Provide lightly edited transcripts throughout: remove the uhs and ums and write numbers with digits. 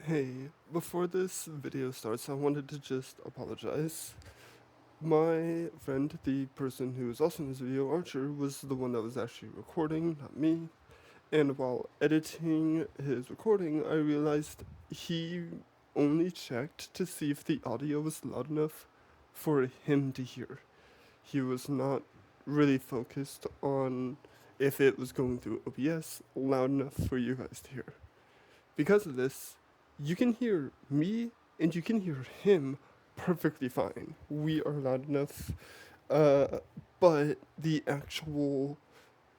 Hey, before this video starts, I wanted to just apologize. My friend, the person who is also in this video, Archer, was the one that was actually recording, not me. And while editing his recording, I realized he only checked to see if the audio was loud enough for him to hear. He was not really focused on if it was going through OBS loud enough for you guys to hear. Because of this, you can hear me and you can hear him perfectly fine. We are loud enough, uh, but the actual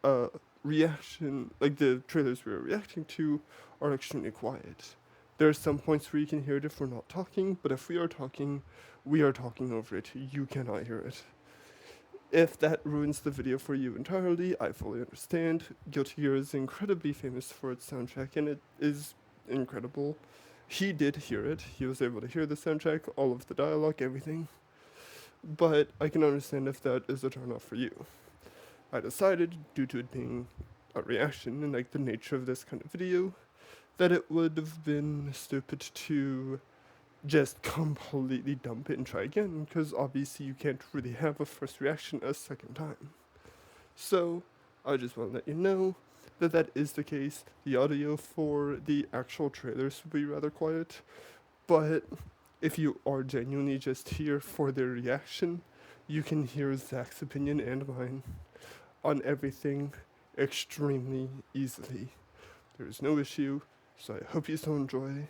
uh, reaction, like the trailers we are reacting to, are extremely quiet. There are some points where you can hear it if we're not talking, but if we are talking over it. You cannot hear it. If that ruins the video for you entirely, I fully understand. Guilty Gear is incredibly famous for its soundtrack, and it is incredible. He did hear it. He was able to hear the soundtrack, all of the dialogue, everything. But I can understand if that is a turn off for you. I decided, due to it being a reaction and like the nature of this kind of video, that it would have been stupid to just completely dump it and try again, because obviously you can't really have a first reaction a second time. So, I just want to let you know that that is the case. The audio for the actual trailers will be rather quiet, but if you are genuinely just here for their reaction, you can hear Zach's opinion and mine on everything extremely easily. There is no issue, so I hope you still enjoy.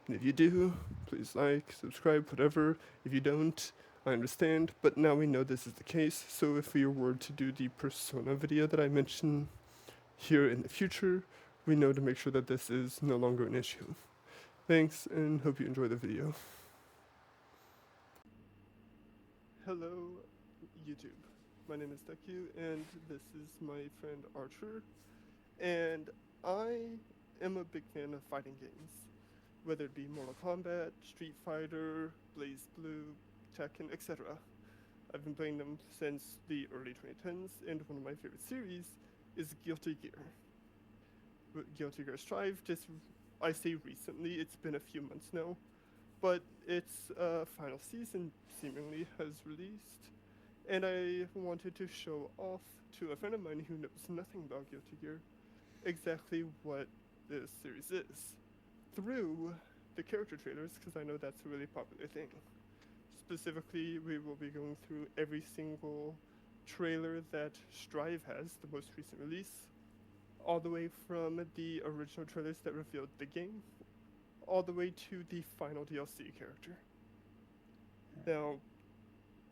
And if you do, please like, subscribe, whatever. If you don't, I understand, but now we know this is the case, so if we were to do the persona video that I mentioned here in the future, we know to make sure that this is no longer an issue. Thanks, and hope you enjoy the video. Hello, YouTube. My name is TehhKyu, and this is my friend Archer, and I am a big fan of fighting games. Whether it be Mortal Kombat, Street Fighter, Blaze Blue, Tekken, etc. I've been playing them since the early 2010s, and one of my favorite series is Guilty Gear. Guilty Gear Strive, just, I say recently, it's been a few months now, but its final season seemingly has released, and I wanted to show off to a friend of mine who knows nothing about Guilty Gear exactly what this series is through the character trailers, because I know that's a really popular thing. Specifically, we will be going through every single trailer that Strive has, the most recent release, all the way from the original trailers that revealed the game, all the way to the final DLC character. Now,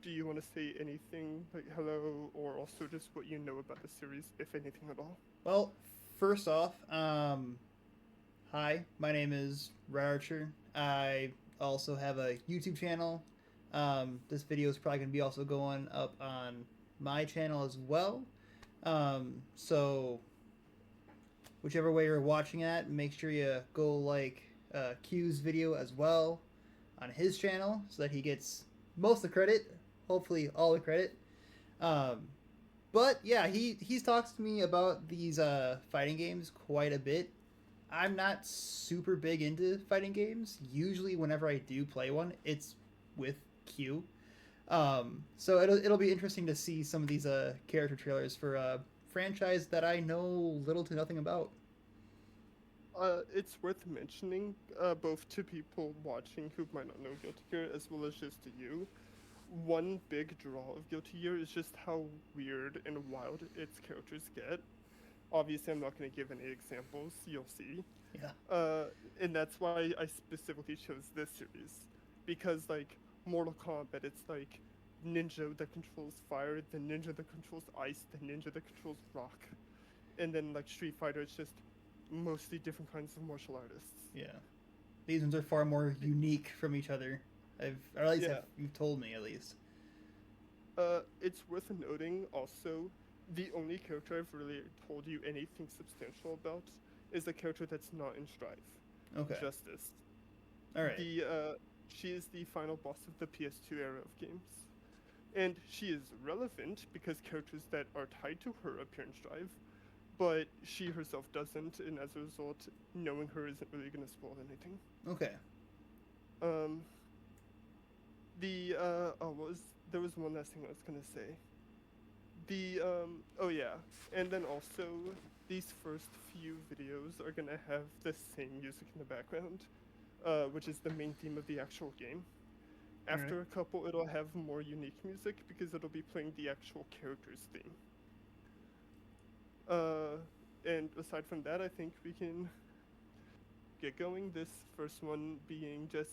do you want to say anything like hello, or also just what you know about the series, if anything at all? Well, first off, hi, my name is Red Archer. I also have a YouTube channel. This video is probably going to be also going up on my channel as well. So, whichever way you're watching at, make sure you go like Q's video as well on his channel so that he gets most of the credit, hopefully all the credit. Um, but yeah, he's talks to me about these fighting games quite a bit. I'm not super big into fighting games. Usually, whenever I do play one, it's with Q. So it'll be interesting to see some of these character trailers for a franchise that I know little to nothing about. It's worth mentioning, both to people watching who might not know Guilty Gear, as well as just to you. One big draw of Guilty Gear is just how weird and wild its characters get. Obviously, I'm not going to give any examples, you'll see. Yeah. Uh, and that's why I specifically chose this series. Because, like, Mortal Kombat, it's like ninja that controls fire, the ninja that controls ice, the ninja that controls rock. And then, like, Street Fighter, it's just mostly different kinds of martial artists. Yeah. These ones are far more unique from each other. Or at least Yeah. you've told me at least. It's worth noting also, the only character I've really told you anything substantial about is a character that's not in Strive. Okay. Justice. All right. She is the final boss of the PS2 era of games. And she is relevant because characters that are tied to her appear in Strive, but she herself doesn't, and as a result, knowing her isn't really gonna spoil anything. Okay. Um, there was one last thing I was gonna say. Oh yeah, and then also these first few videos are gonna have the same music in the background, which is the main theme of the actual game. All right. After a couple, it'll have more unique music because it'll be playing the actual character's theme. Uh, and aside from that, I think we can get going. This first one being just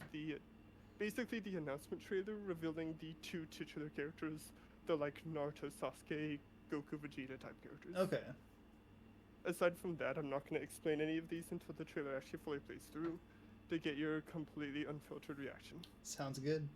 basically the announcement trailer revealing the two titular characters, the like Naruto, Sasuke, Goku, Vegeta type characters. Okay. Aside from that, I'm not going to explain any of these until the trailer actually fully plays through to get your completely unfiltered reaction. Sounds good.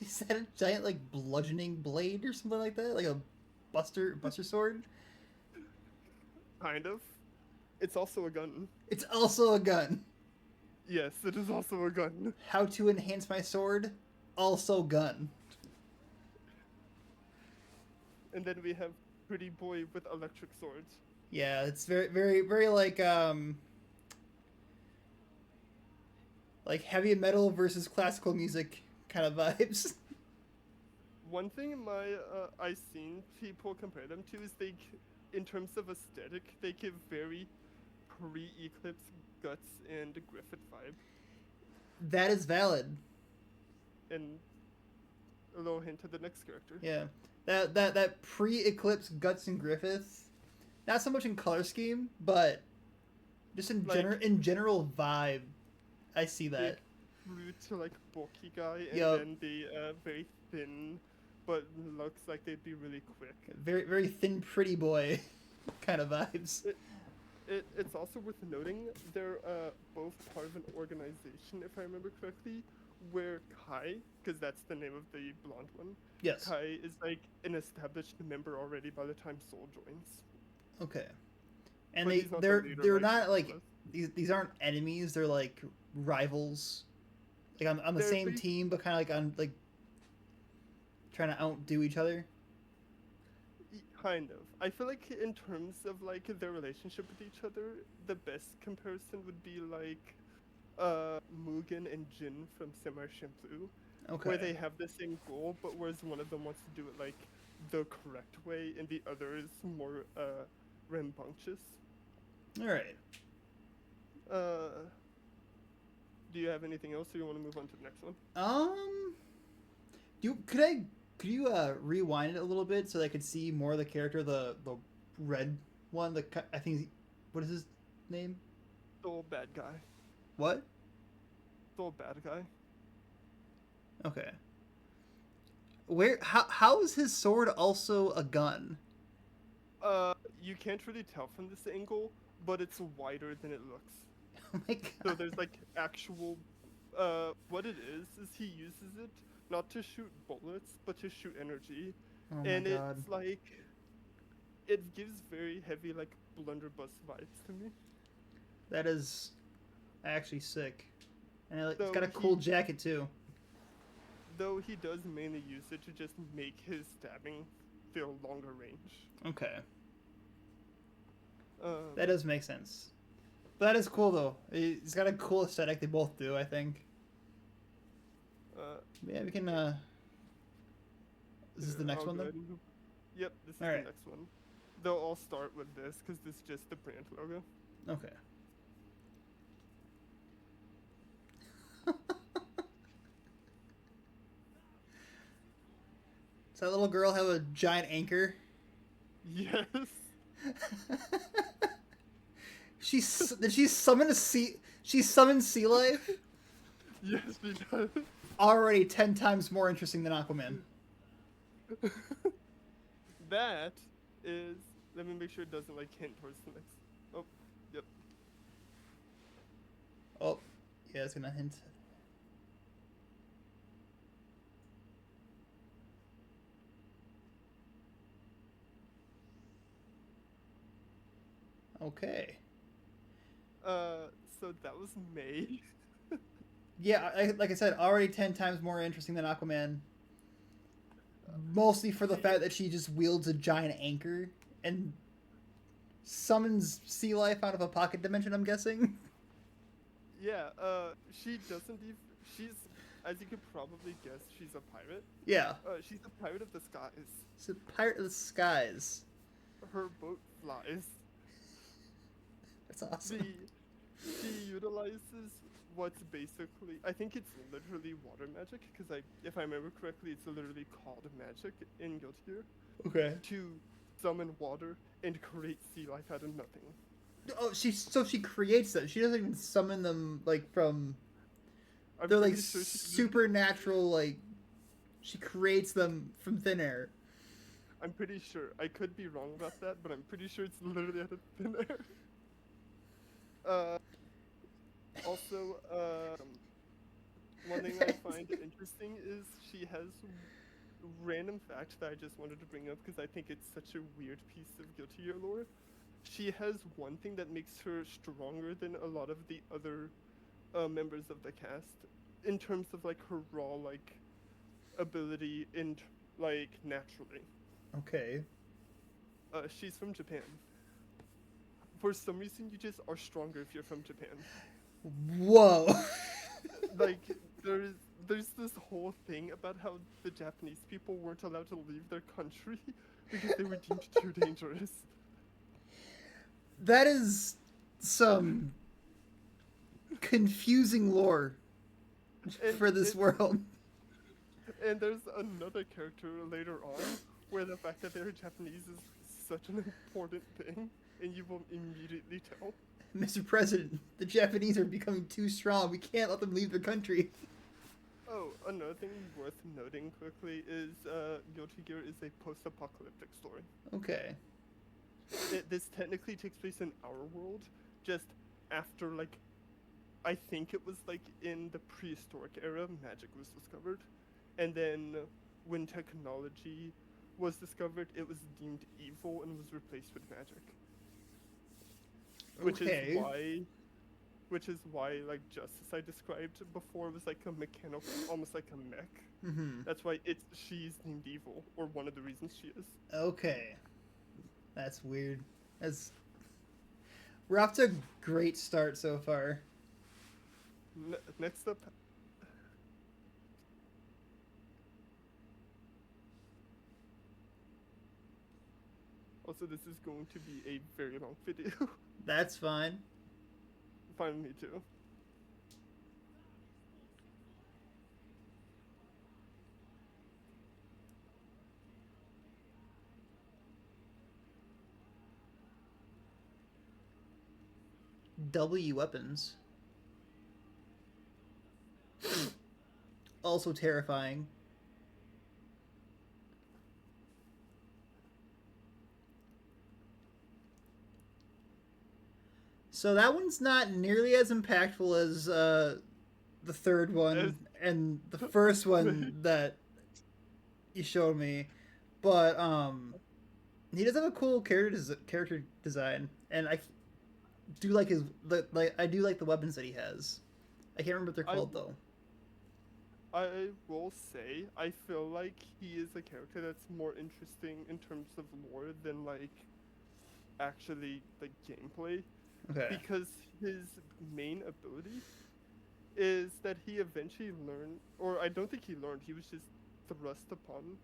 Is that a giant like bludgeoning blade or something like that? Like a buster sword? Kind of. It's also a gun. It's also a gun. Yes, it is also a gun. How to enhance my sword? Also gun. And then we have Pretty Boy with electric swords. Yeah, it's very like heavy metal versus classical music kind of vibes. One thing I've seen people compare them to is in terms of aesthetic, they give very pre-Eclipse Guts and Griffith vibe. That is valid. And a little hint to the next character. Yeah, that pre-Eclipse Guts and Griffith. Not so much in color scheme, but just in general vibe. I see that. True to like bulky guy, and Yep. then the very thin, but looks like they'd be really quick. Very thin, pretty boy kind of vibes. It's also worth noting they're both part of an organization, if I remember correctly, where Kai, because that's the name of the blonde one. Yes. Kai is like an established member already by the time Soul joins. Okay. And But he's not the they're leader, not like Atlas. these aren't enemies. They're like rivals. Like on the They're same team, but kind of like on like trying to outdo each other. Kind of. I feel like in terms of like their relationship with each other, the best comparison would be like Mugen and Jin from Samurai Champloo, Okay. where they have the same goal, but whereas one of them wants to do it like the correct way, and the other is more rambunctious. All right. Do you have anything else, or you want to move on to the next one? Could you rewind it a little bit so that I could see more of the character, the red one? I think what is his name? Soul bad guy. What? Soul bad guy. Okay. How is his sword also a gun? You can't really tell from this angle, but it's wider than it looks. Oh my So god. there's like actual, what it is he uses it not to shoot bullets, but to shoot energy. Oh my And god. it's like, it gives very heavy like blunderbuss vibes to me. That is actually sick. And it's So got a cool jacket too. Though he does mainly use it to just make his stabbing feel longer range. Okay. Um, That does make sense. But that is cool though. It's got a cool aesthetic. They both do, I think. Yeah, we can. This is the next I'll one go then. ahead and- Yep, this is Alright. the next one. They'll all start with this because this is just the brand logo. Okay. Does that little girl have a giant anchor? Yes. Did she summon a sea? She summoned sea life. Yes, he does. Already 10 times more interesting than Aquaman. That is. Let me make sure it doesn't like hint towards the next. Oh, yep. Oh, yeah, it's gonna hint. Okay. So that was May. Yeah, like I said, already 10 times more interesting than Aquaman. Mostly for the She fact that she just wields a giant anchor and summons sea life out of a pocket dimension, I'm guessing. Yeah, she doesn't even. She's, as you could probably guess, she's a pirate. Yeah. She's a pirate of the skies. It's a pirate of the skies. Her boat flies. That's awesome. The She utilizes what's basically, I think it's literally water magic, because if I remember correctly, it's literally called magic in Guilty Gear, Okay. to summon water and create sea life out of nothing. Oh, she creates them. She doesn't even summon them like from. I'm They're like pretty sure supernatural. Like she creates them from thin air. I'm pretty sure. I could be wrong about that, but I'm pretty sure it's literally out of thin air. Uh, Also, one thing I find interesting is she has random fact that I just wanted to bring up because I think it's such a weird piece of Guilty Gear lore. She has one thing that makes her stronger than a lot of the other members of the cast in terms of like her raw like ability in like naturally. Okay. She's from Japan. For some reason, you just are stronger if you're from Japan. Whoa. Like there's this whole thing about how the Japanese people weren't allowed to leave their country because they were deemed too dangerous. That is some confusing lore for this world. And there's another character later on where the fact that they're Japanese is such an important thing, and you will immediately tell. Mr. President, the Japanese are becoming too strong. We can't let them leave the country. Oh, another thing worth noting quickly is Guilty Gear is a post-apocalyptic story. Okay. This technically takes place in our world, just after, like, I think it was, like, in the prehistoric era, magic was discovered. And then when technology was discovered, it was deemed evil and was replaced with magic. Which is why, like, Justice I described before was like a mechanical, almost like a mech. Mm-hmm. That's why she's named evil, or one of the reasons she is. Okay. That's weird. We're off to a great start so far. Next up. Also, this is going to be a very long video. That's fine. Fine with me too. W weapons. Also terrifying. So that one's not nearly as impactful as the third one and the first one that you showed me, but he does have a cool character design, and I do like I do like the weapons that he has. I can't remember what they're called though. I will say I feel like he is a character that's more interesting in terms of lore than like actually like gameplay. Okay. Because his main ability is that he eventually learned, or I don't think he learned, he was just thrust upon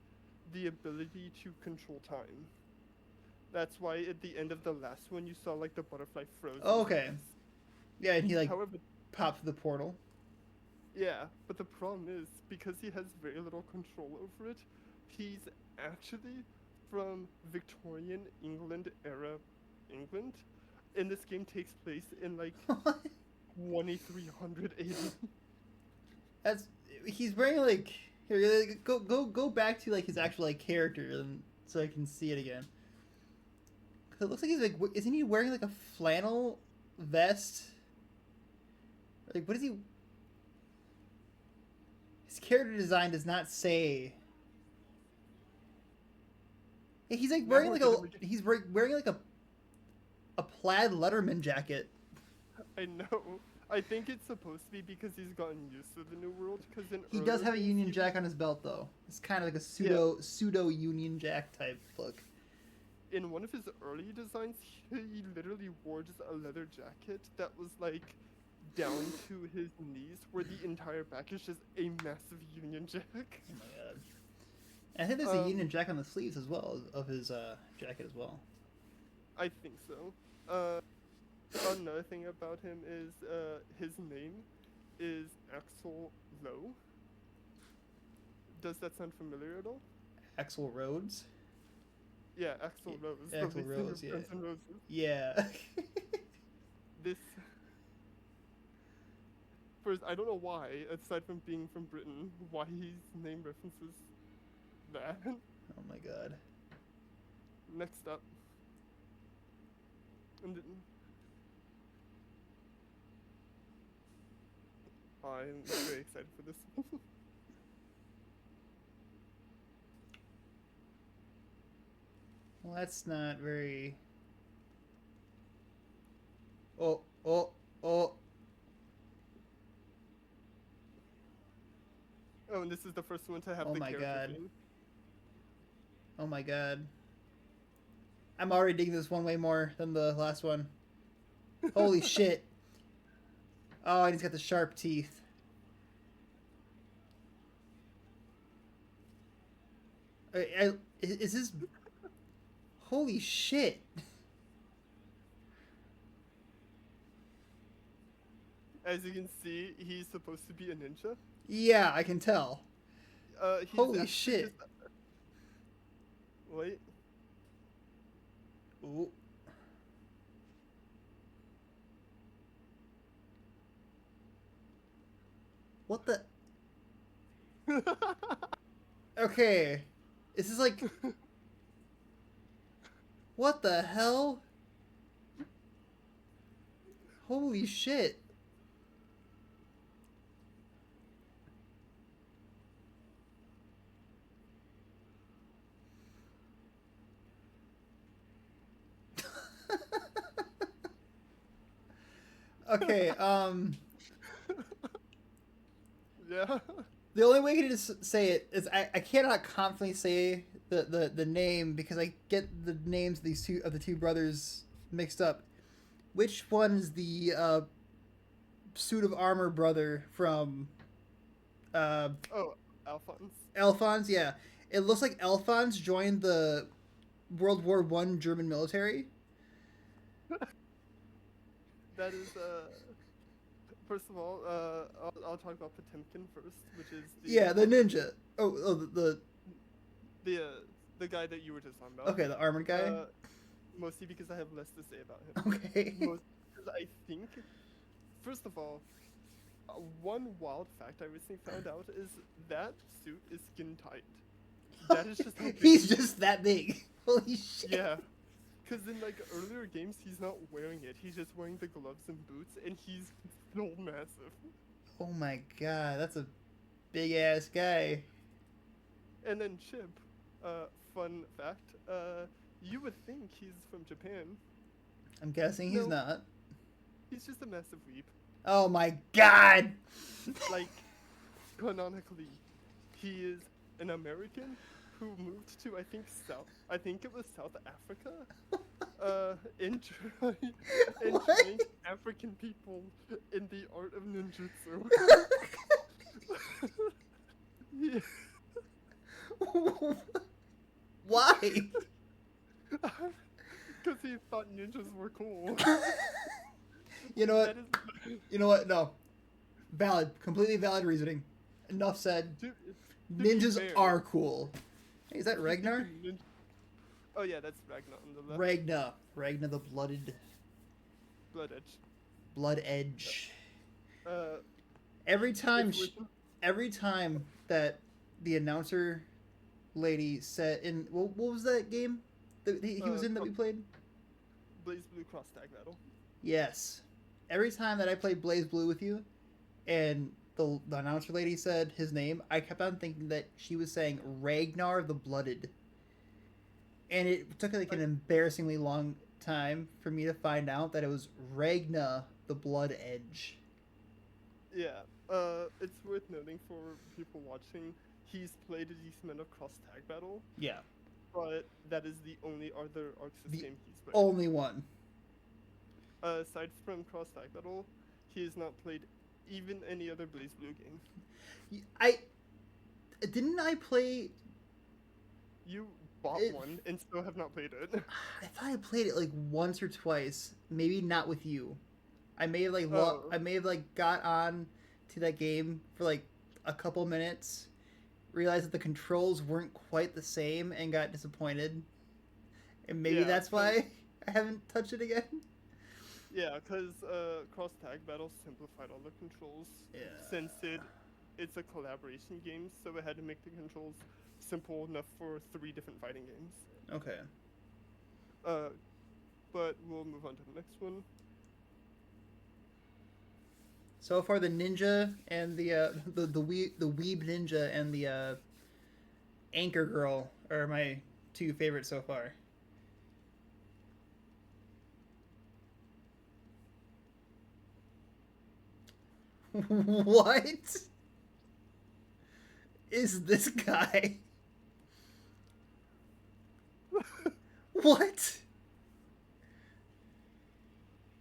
the ability to control time. That's why at the end of the last one you saw like the butterfly froze. Oh, okay. Yeah, and he like However, popped the portal. yeah, but the problem is because he has very little control over it, he's actually from Victorian England era England. And this game takes place in like 2300 AD. That's he's wearing like here. Go back to like his actual like character, and so I can see it again. Cause it looks like he's like isn't he wearing like a flannel vest? Like what is he? His character design does not say. He's like wearing like a wearing like a a plaid Letterman jacket. I know. I think it's supposed to be because he's gotten used to the new world. Because in He does earlier have a games, Union Jack on his belt, though. It's kind of like a yeah, pseudo Union Jack type look. in one of his early designs, he literally wore just a leather jacket that was like down to his knees, where the entire back is just a massive Union Jack. Oh my god! And I think there's a Union Jack on the sleeves as well of his jacket as well. I think so. Another thing about him is his name is Axel Lowe. Does that sound familiar at all? Axel Rhodes. Yeah, Axel Rose. Axl Rose, yeah. Guns N' Roses. Yeah. This. First, I don't know why, aside from being from Britain, why his name references that. Oh my god. Next up. And then, I'm very excited for this. Well, that's not very. Oh, oh, oh. Oh, and this is the first one to have Oh the my character god. thing. Oh my god. I'm already digging this one way more than the last one. Holy shit. Oh, and he's got the sharp teeth. Is this... Holy shit. As you can see, he's supposed to be a ninja. Yeah, I can tell. He's Holy actually shit. Wait. Ooh. What the... Okay. This is like... What the hell? Holy shit. Okay, Yeah. the only way to just say it is I cannot confidently say the name because I get the names of the two brothers mixed up. Which one is the suit of armor brother from Oh, Alphonse. Alphonse? Yeah. It looks like Alphonse joined the World War One German military. That is, first of all, I'll talk about Potemkin first, which is The ninja. the guy that you were just talking about. Okay, the armored guy. Mostly because I have less to say about him. Okay. Because I think, first of all, one wild fact I recently found out is that suit is skin tight. That is just how big He's just that big. Holy shit. Yeah. Because in like earlier games, he's not wearing it. He's just wearing the gloves and boots, and he's so massive. Oh my god, that's a big ass guy. And then Chip, fun fact, you would think he's from Japan. I'm guessing he's No. not. He's just a massive weep. Oh my god! Like, canonically, he is an American who moved to, I think it was South Africa, enjoying African people in the art of ninjutsu. Yeah. Why? Because he thought ninjas were cool. You know what? That is, You know what? No. Valid. Completely valid reasoning. Enough said. to be Ninjas fair, are cool. Hey, is that Ragnar? Oh yeah, that's Ragnar on the left. Ragnar the blooded. Blood Edge. Blood Edge. Uh, Every time that the announcer lady said in what was that game that he was in that we played? Blaze Blue Cross Tag Battle. Yes. Every time that I played Blaze Blue with you, and the announcer lady said his name, I kept on thinking that she was saying Ragnar the Blooded, and it took like an embarrassingly long time for me to find out that it was Ragna the Blood Edge. Yeah, it's worth noting for people watching, he's played a decent amount of cross-tag battle, Yeah, but that is the only other Arxis the game he's played. only one. Aside from cross-tag battle, he has not played even any other Blaze Blue game. I didn't I play. You bought one and still have not played it. I thought I played it like once or twice. Maybe not with you. I may have like I may have like got on to that game for like a couple minutes, realized that the controls weren't quite the same, and got disappointed. And maybe that's why I haven't touched it again. Yeah, because cross-tag battle simplified all the controls. Yeah. Since it's a collaboration game, so it had to make the controls simple enough for 3 different fighting games. Okay. But we'll move on to the next one. So far, the ninja and the weeb ninja and the anchor girl are my 2 favorites so far. What is this guy? What?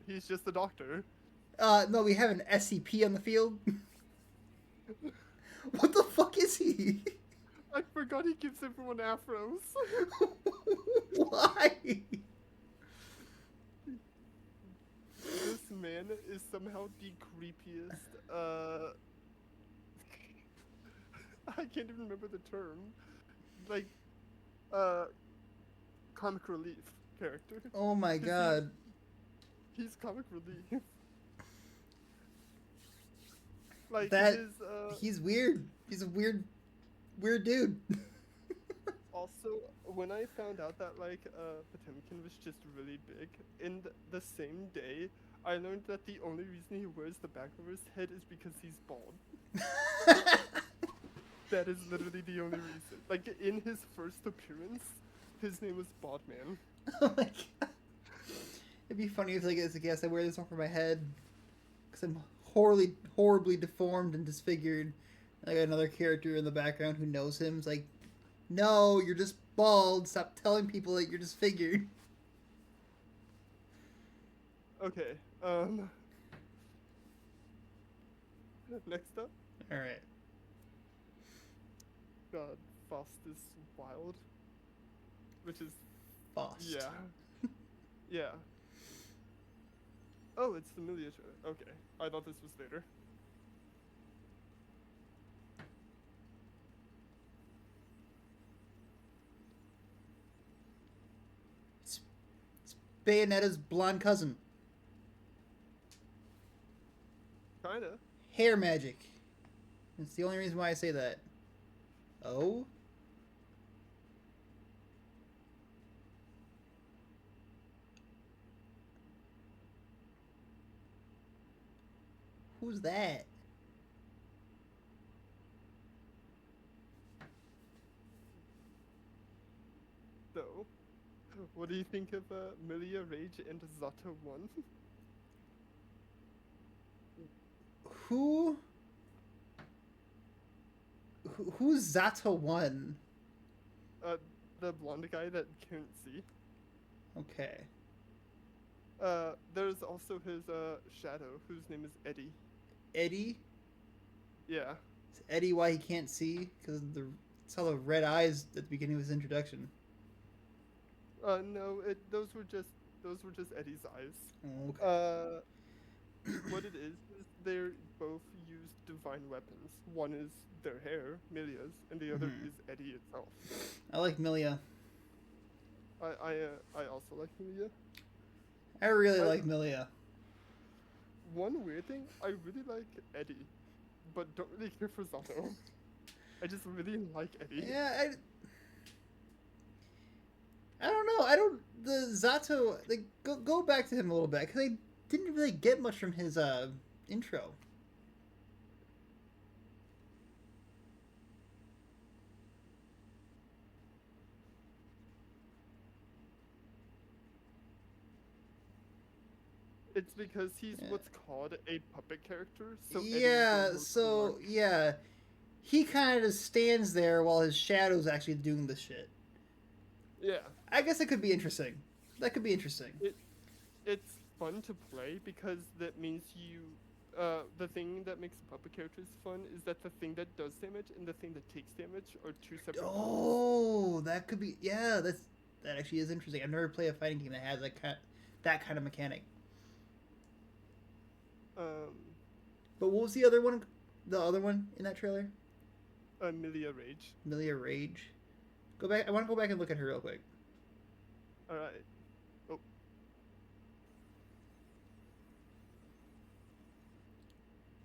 He's just a doctor. No, we have an SCP on the field. What the fuck is he? I forgot he gives everyone afros. Why? This man is somehow the creepiest, I can't even remember the term. Like, comic relief character. Oh my god. He's comic relief. Like, that he's weird. He's a weird dude. Also, when I found out that, like, Potemkin was just really big, in the same day, I learned that the only reason he wears the back of his head is because he's bald. That is literally the only reason. Like, in his first appearance, his name was Baldman. Oh my god. It'd be funny if, like, as a guest, I wear this over my head, because I'm horribly deformed and disfigured. Like, another character in the background who knows him is like, no, you're just bald. Stop telling people that you're disfigured. Okay, next up. Alright. God, Faust is wild. Which is... Faust. Yeah. Yeah. Oh, it's the miniature. Okay, I thought this was later. It's Bayonetta's blonde cousin. Kinda. Hair magic. It's the only reason why I say that. Oh? Who's that? So, what do you think of Milia Rage and Zata 1? Who's Zata 1? The blonde guy that can't see. Okay. There's also his shadow, whose name is Eddie. Eddie? Yeah. Is Eddie why he can't see? Because saw the red eyes at the beginning of his introduction. No, those were just Eddie's eyes. Oh, okay. What it is they both use divine weapons. One is their hair, Milia's, and the other is Eddie itself. I like Milia. I also like Milia. I really like Milia. One weird thing, I really like Eddie, but don't really care for Zato. I just really like Eddie. Yeah, I don't know. The Zato, like, go back to him a little bit, because I didn't really get much from his intro. It's because he's Yeah. what's called a puppet character, so Eddie's doing Yeah, most of the so work. yeah, he kind of just stands there while his shadow's actually doing the shit. Yeah, I guess it could be interesting. That could be interesting. it it's fun to play because that means you. The thing that makes puppet characters fun is that the thing that does damage and the thing that takes damage are two separate cards. Oh, that could be. Yeah, that actually is interesting. I've never played a fighting game that has that kind of mechanic. Um, But what was the other one? The other one in that trailer? Amelia Rage. Milia Rage. Go back. I want to go back and look at her real quick. All right. Oh,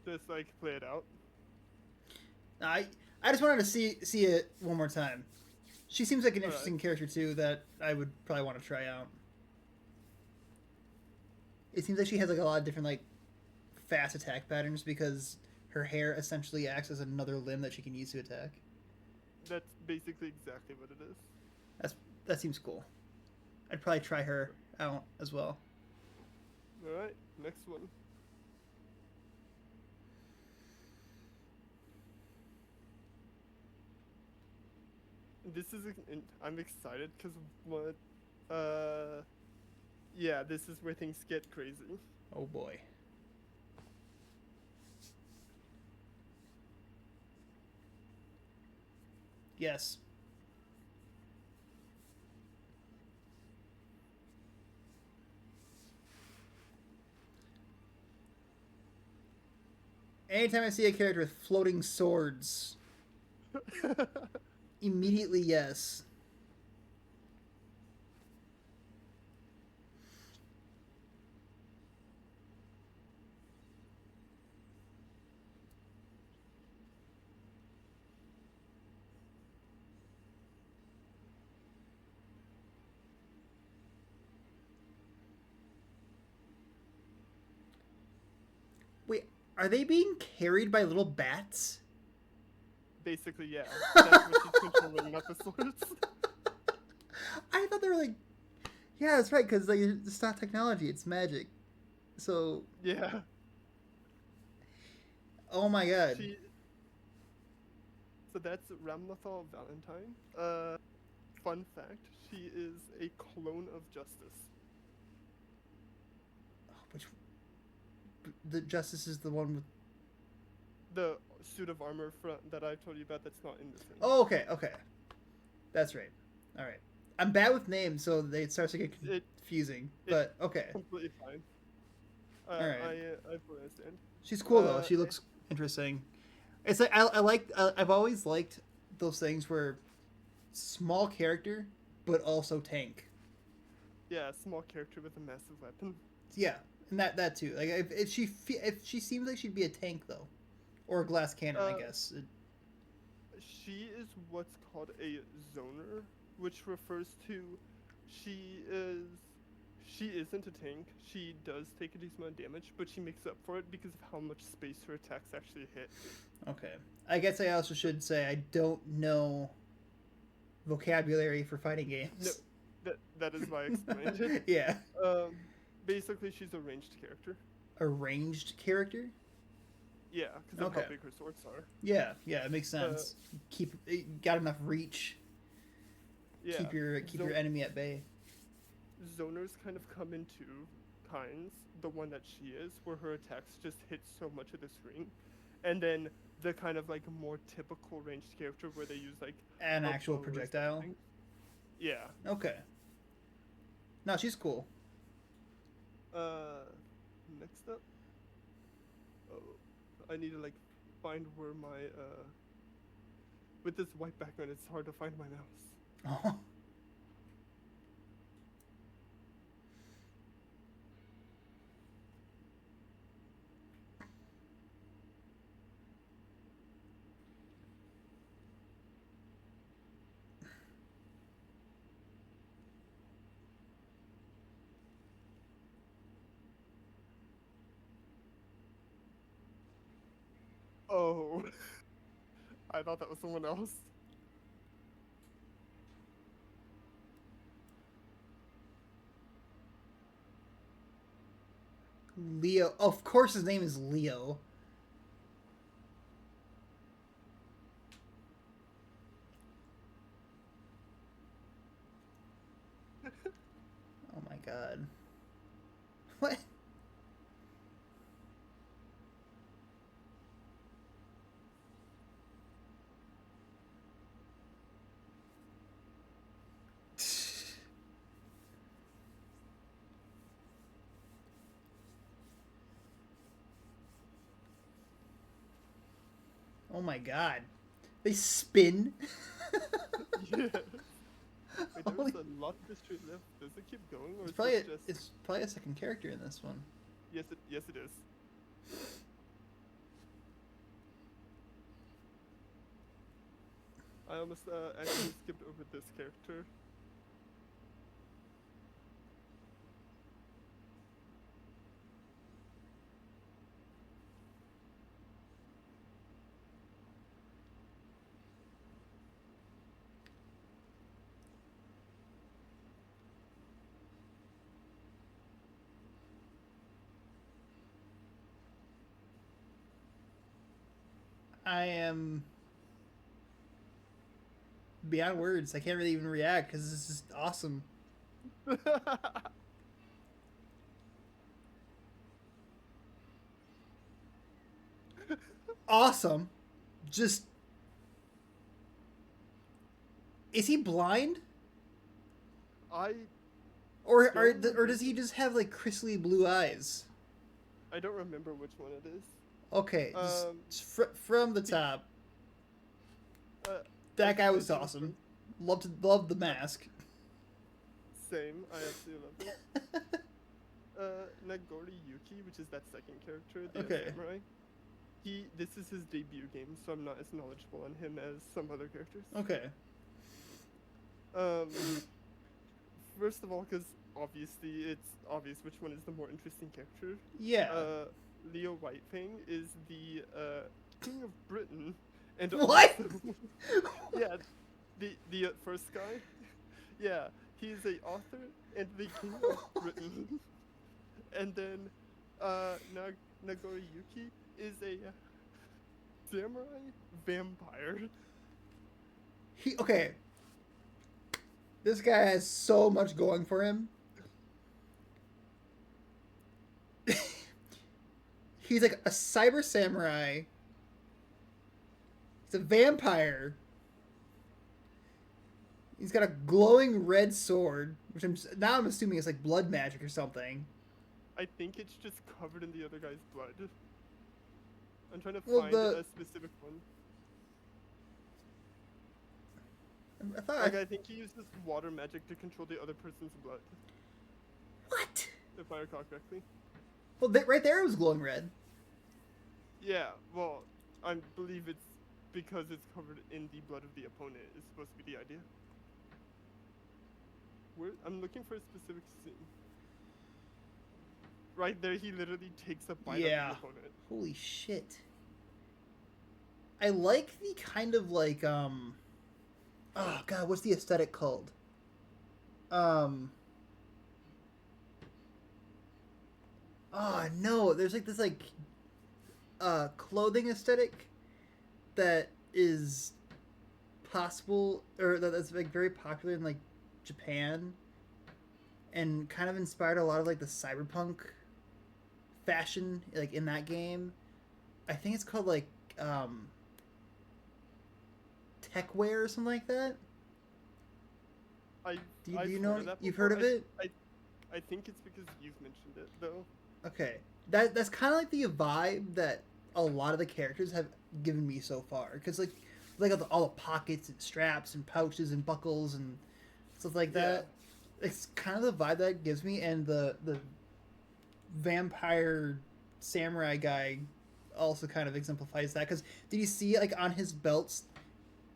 just like play it out. I I just wanted to see it one more time. She seems like an All right. interesting character too that I would probably want to try out. It seems like she has like a lot of different like fast attack patterns because her hair essentially acts as another limb that she can use to attack. That's basically exactly what it is. That's that seems cool. I'd probably try her out as well. All right. Next one. This is. I'm excited because what? Uh. Yeah, this is where things get crazy. Oh boy. Yes. Anytime I see a character with floating swords, immediately yes. Wait, are they being carried by little bats? Basically, yeah. That's what she's controlling, not the swords. I thought they were like, yeah, that's right, because like it's not technology, it's magic. So, Yeah. oh my god. She. So that's Ramlethal Valentine. Fun fact: she is a clone of Justice. Which the Justice is the one with. The suit of armor that I told you about that's not in this thing. Oh, okay, okay, that's right. All right, I'm bad with names, so they it starts to get It confusing. it's But okay, completely fine. all right. I fully understand. She's cool though. Uh, She looks interesting. It's like I like. I've always liked those things where small character, but also tank. yeah, small character with a massive weapon. Yeah, and that too. Like if she seems like she'd be a tank though, or a glass cannon, I Uh, guess. she is what's called a zoner, which refers to she is she isn't a tank. She does take a decent amount of damage, but she makes up for it because of how much space her attacks actually hit. Okay. I guess I also should say I don't know vocabulary for fighting No, games. that is why I explained it. Yeah. Um, basically, she's a ranged character. A ranged character? Yeah, because of Okay. how big her swords are. Yeah, yeah, it makes sense. Keep got enough reach. Yeah, Keep your enemy at bay. zoners kind of come in two kinds. The one that she is, where her attacks just hit so much of the screen, and then the kind of like more typical ranged character where they use like An a actual bow or projectile. something. Yeah. Okay. No, she's cool. Uh, next up. Oh, I need to like find where my with this white background, it's hard to find my mouse. Oh. Oh, I thought that was someone else. Leo. Of course, his name is Leo. Oh my god. What? Oh my god. They spin. Yes. Wait, Holy. there's a lot of history left. Does it keep going, or It's is probably this just? it's probably a second character in this one. Yes, it is. I almost actually skipped over this character. I am beyond words. I can't really even react because this is awesome. Awesome. Just is he blind? I Or does he just have like crystally blue eyes? don't remember which one it is. Okay, from the He- top. Uh, That guy I was think awesome. Loved the mask. Same. I absolutely love it. Nagori Yuki, which is that second character, the Okay. samurai. This is his debut game, so I'm not as knowledgeable on him as some other characters. Okay. Um, first of all, because obviously it's obvious which one is the more interesting character. Yeah. Leo Whitefang is the king of Britain, and What? also, yeah, the first guy. Yeah, he's a author and the king of Britain. And then Nagori Yuki is a samurai vampire. Okay. This guy has so much going for him. He's like a cyber samurai. He's a vampire. He's got a glowing red sword, which I'm assuming is like blood magic or something. I think it's just covered in the other guy's blood. I'm trying to Well, find a specific one. I thought. Like, I think he uses water magic to control the other person's blood, What? if I recall correctly. Well, right there it was glowing red. Yeah, well, I believe it's because it's covered in the blood of the opponent is supposed to be the idea. I'm looking for a specific scene. Right there, he literally takes a bite of the opponent. Holy shit. I like the kind of like oh god, what's the aesthetic called? Oh no, there's like this like clothing aesthetic that is possible or that's like very popular in like Japan and kind of inspired a lot of like the cyberpunk fashion like in that game. I think it's called like TehhKyu or something like that. Do you know? You've heard of it? I think it's because you've mentioned it though. Okay, that's kind of like the vibe that a lot of the characters have given me so far. Because like all the pockets and straps and pouches and buckles and stuff like that. It's kind of the vibe that it gives me, and the vampire samurai guy also kind of exemplifies that. Because did you see like on his belts,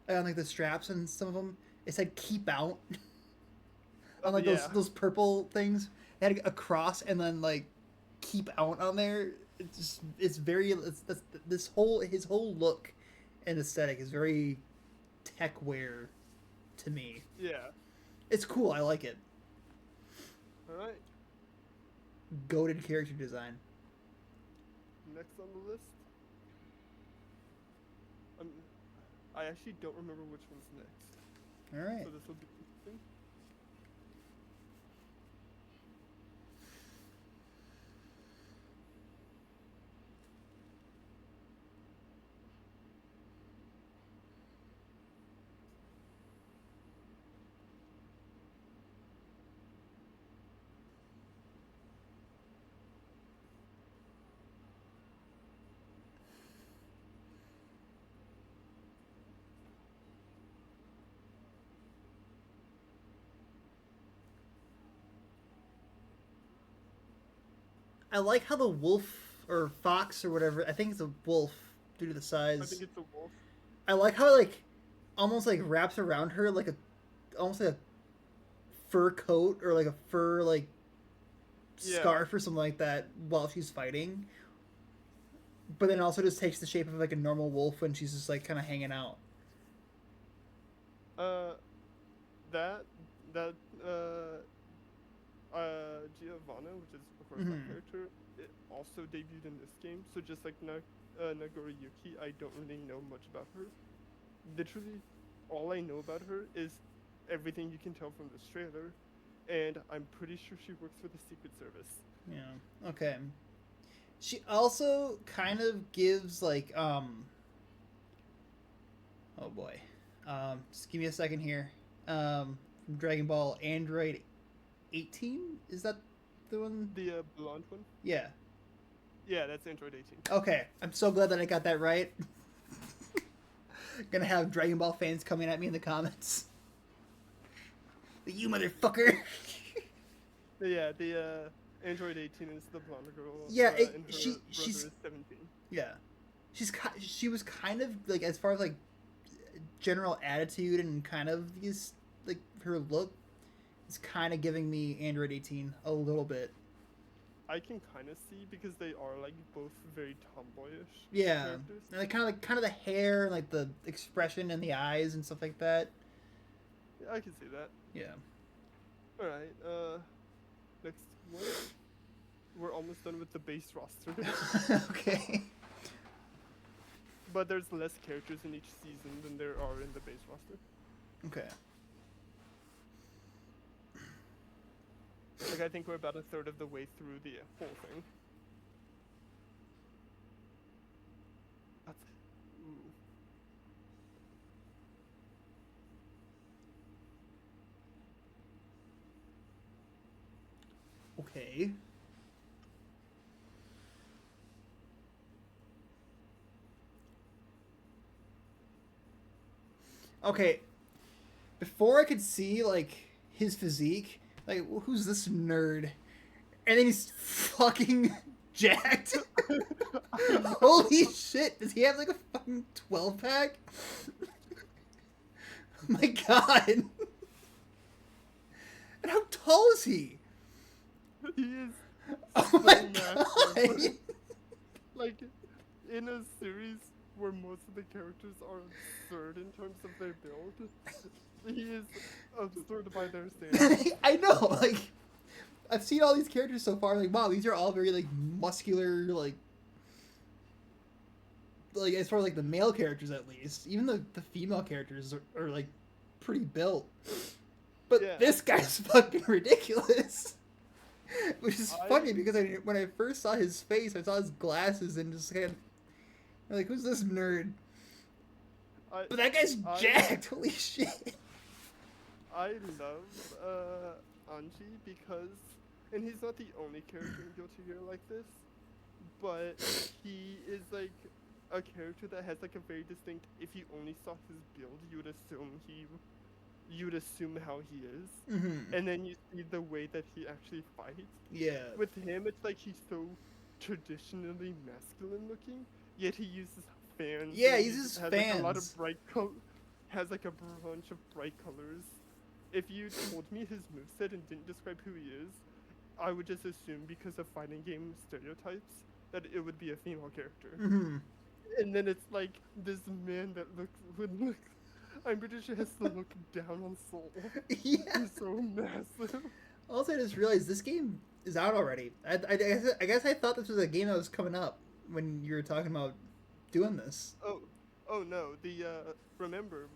on like the straps and some of them, it said "keep out" on like those purple things. It had a cross and then like "keep out" on there. It's very his whole look and aesthetic is very TehhKyu to me. Yeah. It's cool. I like it. All right. Goated character design. next on the list. I actually don't remember which one's next. All right. So this will be interesting. I like how the wolf or fox or whatever. I think it's a wolf due to the I size. think it's a wolf. I like how it, like almost like wraps around her like a almost like a fur coat or like a fur like scarf or something like that while she's fighting. But then also just takes the shape of like a normal wolf when she's just like kind of hanging out. Uh, that that Giovanna, which is of course my character, it also debuted in this game. So just like Nagori Yuki, I don't really know much about her. Literally, all I know about her is everything you can tell from this trailer, and I'm pretty sure she works for the Secret Service. Yeah. Okay. She also kind of gives like oh boy. Just give me a second here. From Dragon Ball Android 18? Is that the one? The blonde one? Yeah. Yeah, that's Android 18. Okay. I'm so glad that I got that right. Gonna have Dragon Ball fans coming at me in the comments. You motherfucker! Yeah, the Android 18 is the blonde girl. Yeah, and her she's brother is 17. Yeah, she was kind of like, as far as like general attitude and kind of these like her look is kind of giving me Android 18 a little bit. I can kind of see because they are like both very tomboyish. Yeah, characters. and like kind of the hair, and like the expression and the eyes and stuff like that. Yeah, I can see that. Yeah. All right. Next one. We're almost done with the base roster. Okay. But there's less characters in each season than there are in the base roster. Okay. Like, I think we're about a third of the way through the whole thing. That's... Ooh. Okay. Okay. Before I could see like his physique, like who's this nerd? And then he's fucking jacked. Holy shit! Does he have like a fucking 12-pack? Oh my god! And how tall is he? He is Oh my massive. god! Like, in a series where most of the characters are absurd in terms of their build, he is absurd by their standards. I know, like, I've seen all these characters so far, like, wow, these are all very, like, muscular, like, as far as, like, the male characters, at least. Even the female characters are like, pretty built. But Yeah. this guy's fucking ridiculous. Which is funny, because when I first saw his face, I saw his glasses, and just kind of, like, who's this nerd? But that guy's jacked, holy shit. I love Anji because, and he's not the only character in Guilty Gear like this, but he is like a character that has like a very distinct. If you only saw his build, you would assume how he is, and then you see the way that he actually fights. Yeah. With him, it's like he's so traditionally masculine looking, yet he uses fans. Yeah, and he uses has, fans. Like, a lot of has like a bunch of bright colors. If you told me his moveset and didn't describe who he is, I would just assume, because of fighting game stereotypes, that it would be a female character. And then it's like this man that would look. I'm pretty sure has to look down on Soul. Yeah. He's so massive. Also, I just realized this game is out already. I guess I thought this was a game that was coming up. when you were talking about doing this. Oh, oh no. The remember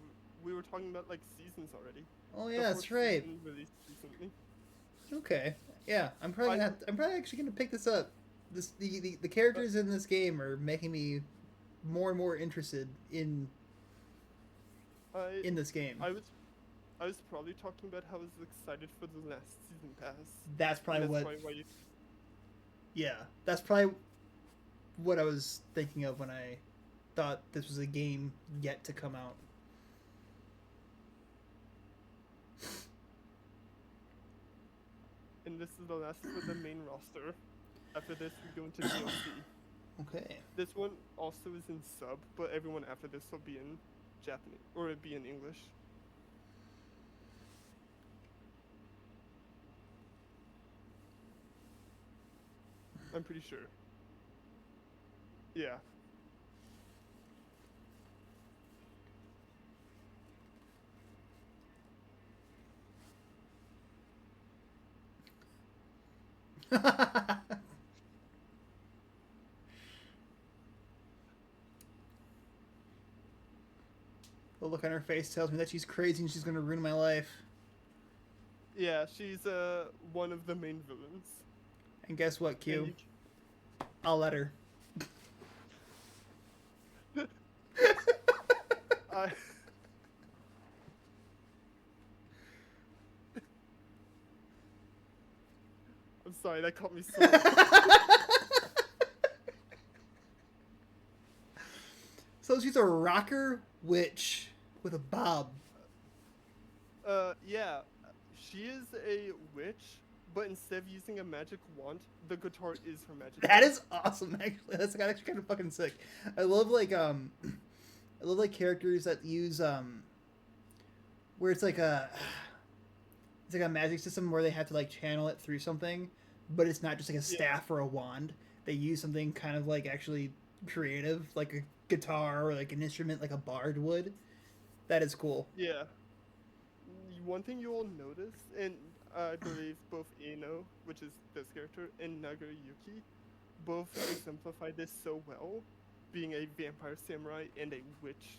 we were talking about like seasons already. Oh The yeah, fourth that's right. season released recently. Okay. Yeah, I I'm probably actually gonna pick this up. The uh, characters in this game are making me more and more interested I in this game. I was I was probably talking about how I was excited for the last season pass, That's and probably that's what. probably why you. Yeah, that's probably what I was thinking of when I thought this was a game yet to come out. And this is the last for the main roster. After this, we go into DLC. Okay. This one also is in sub, but everyone after this will be in Japanese or it'll be in English. I'm pretty sure. Yeah. The look on her face tells me that she's crazy and she's gonna ruin my life. Yeah, she's one of the main villains. And guess what, And Q? you I'll let her. I I'm sorry, that caught me so off guard. So she's a rocker witch with a bob. Yeah. She is a witch, but instead of using a magic wand, the guitar is her magic That wand. is awesome. Actually, that's actually kind of fucking sick. I love I love like characters that use where it's like a magic system where they have to like channel it through something, but it's not just like a Yeah. staff or a wand. They use something kind of like actually creative, like a guitar or like an instrument, like a bard would. That is cool. Yeah. One thing you will notice, and I believe both Ino, which is this character, and Nagayuki both exemplify this so well, being a vampire samurai and a witch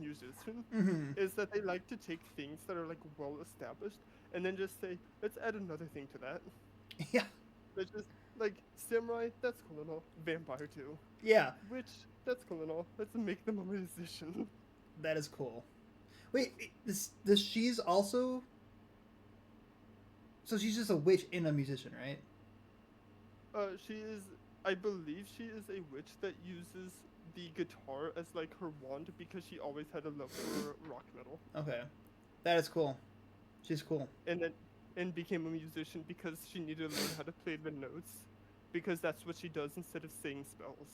musician, Mm-hmm. is that they like to take things that are like well established and then just say, let's add another thing to that. Yeah, Let's just like samurai, that's cool and all. Vampire too. yeah, Witch, that's cool and all. Let's make them a musician. that is cool. Wait, this she's also so she's just a witch and a musician, right? She is. I believe she is a witch that uses the guitar as like her wand because she always had a love for rock metal, Okay, that is cool. She's cool. and then and became a musician because she needed to learn how to play the notes, because that's what she does instead of saying spells.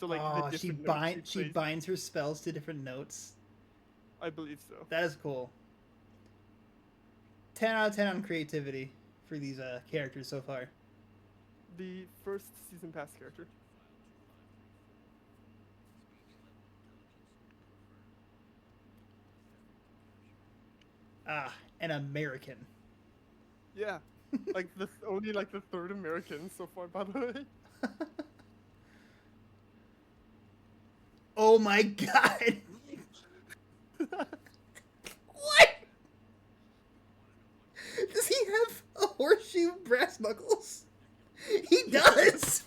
So like the Oh, different notes she she plays. binds her spells to different notes. I believe so. That is cool. 10 out of 10 on creativity for these characters so far. The first season pass character. Ah, an American. Yeah, like the only like the third American so far, by the way. Oh my god! What? Does he have a horseshoe brass knuckles? He does!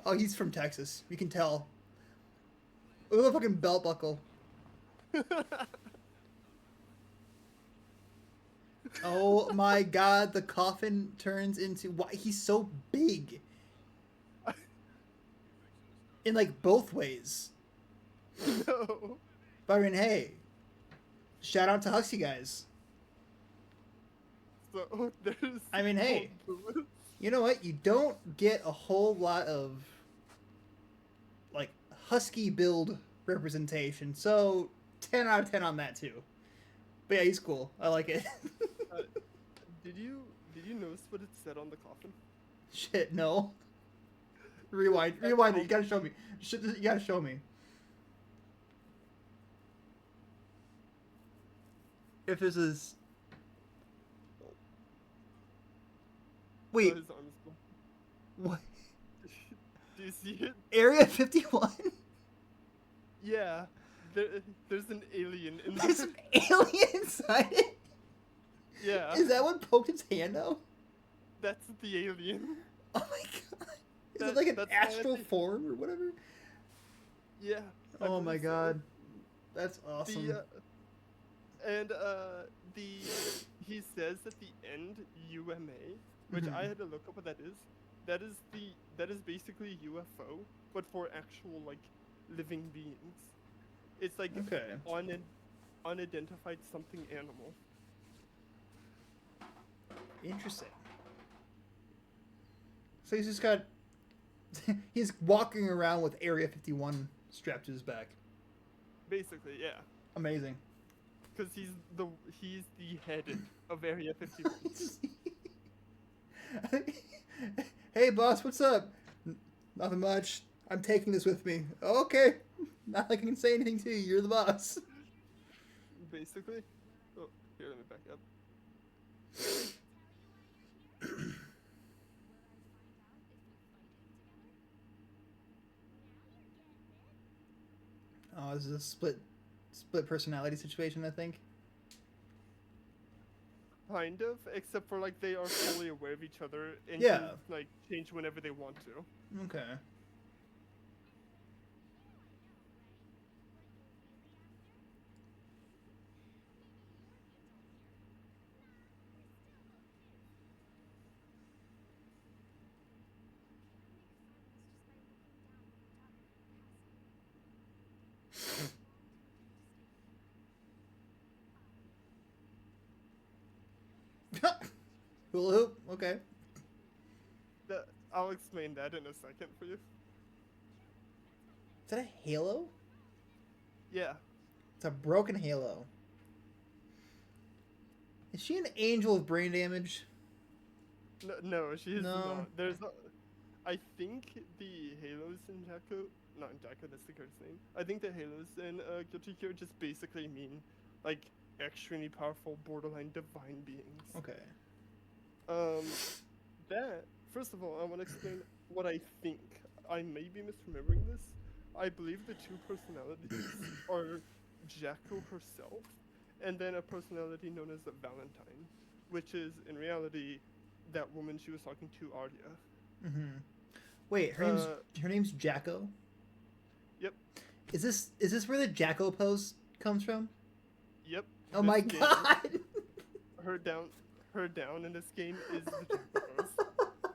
Oh, he's from Texas. You can tell. Look at the fucking belt buckle. Oh my god, the coffin turns into. Why? He's so big. In like both ways. No. But I mean, hey, shout out to Huxley guys. So there's. I mean, hey, you know what? You don't get a whole lot of like husky build representation, so 10 out of 10 on that too. But yeah, he's cool. I like it. uh, did you notice what it said on the coffin? Shit, no. Rewind it. You gotta show me. You gotta show me. If this is. saw Wait, his arms go. what? Do you see it? Area 51? Yeah. There's an alien in There's there. an alien inside it? Yeah. Is that what poked its hand out? That's the alien. Oh my god. Is it like an That's why astral form or whatever? Yeah. I Oh my believe so. god. That's awesome. The he says at the end UMA, which Mhm. I had to look up what that is. That is basically UFO, but for actual like living beings. It's like Okay. unidentified something animal. Interesting. So he's just got. He's walking around with Area 51 strapped to his back. Basically, yeah. Amazing. Because he's the head of Area 51. Hey, boss, what's up? Nothing much. I'm taking this with me. Okay. Not like I can say anything to you. You're the boss. Basically. Oh, here, let me back up. Oh, this is a split personality situation, I think. Kind of, except for like they are fully aware of each other and Yeah. can like change whenever they want to. Okay. Hula hoop. Okay. I'll explain that in a second for you. Is that a halo? Yeah. It's a broken halo. Is she an angel with brain damage? No, she's No. not. I think the Halos in Jakku, not in Jakku, that's the character's name. I think the Halos in Guilty Gear just basically mean like extremely powerful, borderline divine beings. Okay. That first of all, I want to explain what I think. I may be misremembering this. I believe the two personalities are Jakku herself, and then a personality known as the Valentine, which is in reality that woman she was talking to, Arya. Mm-hmm. Wait, her name's Jacko? Yep. Is this where the Jacko pose comes from? Yep. Oh my this game- god! Her down in this game is the Jakku pose.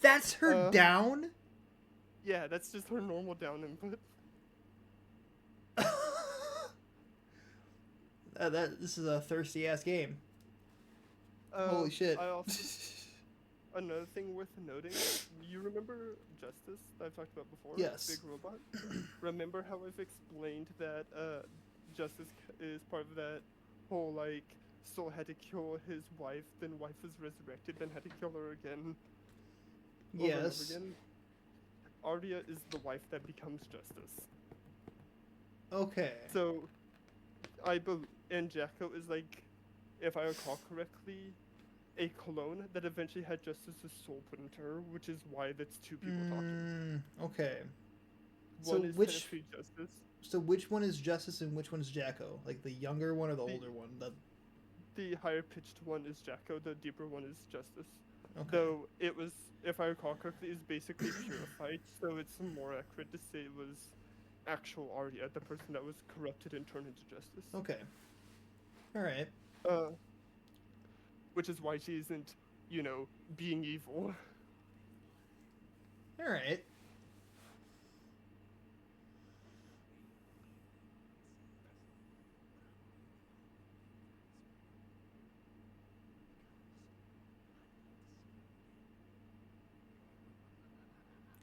That's her down? Yeah, that's just her normal down input. This is a thirsty ass game. Holy shit! Another thing worth noting, you remember Justice that I've talked about before? Yes. Big robot? Remember how I've explained that Justice is part of that whole, like, Soul had to kill his wife, then wife was resurrected, then had to kill her again? Over and over Yes. again? Arya is the wife that becomes Justice. Okay. So, and Jacko is like, if I recall correctly, a clone that eventually had Justice's soul put into her, which is why that's two people talking. Okay. One So is which technically Justice. So which one is Justice and which one is Jacko? Like the younger one or the older one? The higher pitched one is Jacko, the deeper one is Justice. Okay. Though it was, if I recall correctly, is basically purified, so it's more accurate to say it was actual Arya, the person that was corrupted and turned into Justice. Okay. Alright. Which is why she isn't, being evil. Alright.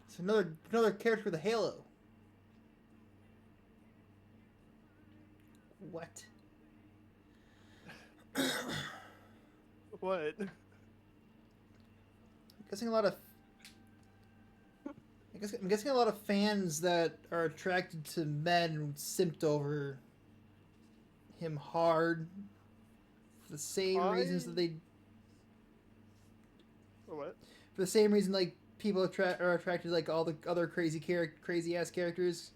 It's another character with a halo. What? What? I'm guessing a lot of fans that are attracted to men simped over him hard for the same reasons that they. What? For the same reason, like people are attracted to like all the other crazy ass characters.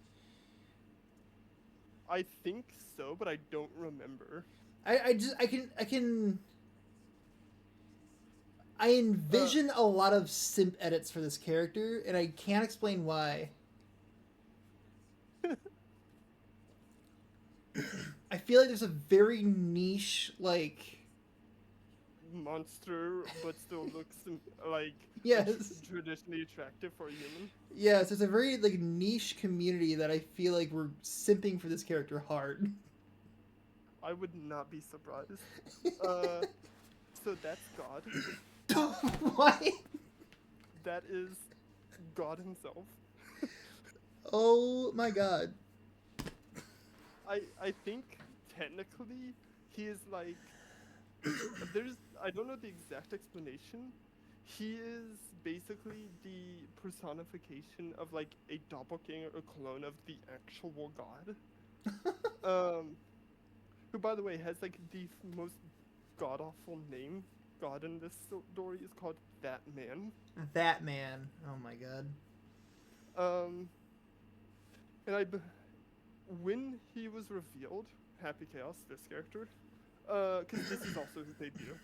I think so, but I don't remember. I Uh, envision a lot of simp edits for this character, and I can't explain why. I feel like there's a very niche, like, monster, but still looks like yes, traditionally attractive for a human. yes, there's a very like niche community that I feel like we're simping for this character hard. I would not be surprised. Uh, so that's God. Why? That is God himself. Oh my god. I think technically he is like there's I don't know the exact explanation. He is basically the personification of like a doppelganger or clone of the actual God. Um, who by the way has like the most god awful name. God in this story is called That Man. That man. Oh my god. Um, and when he was revealed, Happy Chaos, this character, because this is also his debut.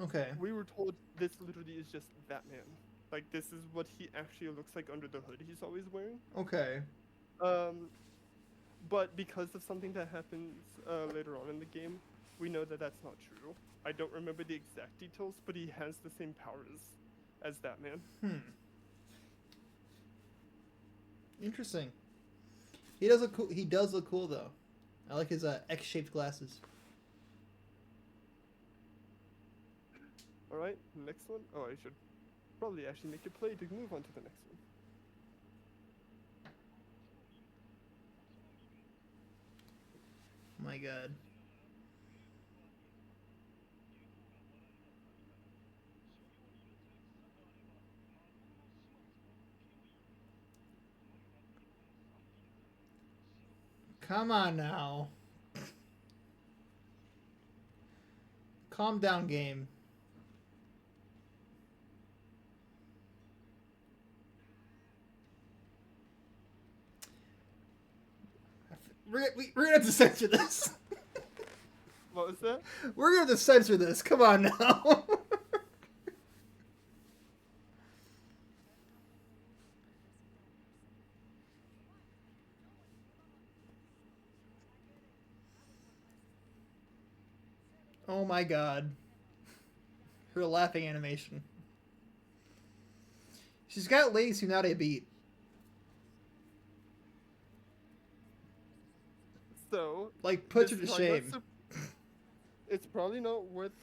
Okay. We were told this literally is just that man. Like this is what he actually looks like under the hood he's always wearing. Okay. Um, but because of something that happens later on in the game, we know that that's not true. I don't remember the exact details, but he has the same powers as that man. Interesting. He does look cool. He does look cool though. I like his X-shaped glasses. All right, next one. Oh, I should probably actually make it play to move on to the next one. My god. Come on now. Calm down, game. We're gonna have to censor this. What was that? We're gonna have to censor this. Come on now. Oh my god. Her laughing animation. She's got legs who not a beat. So Like, puts this her to is probably not shame. it's probably not worth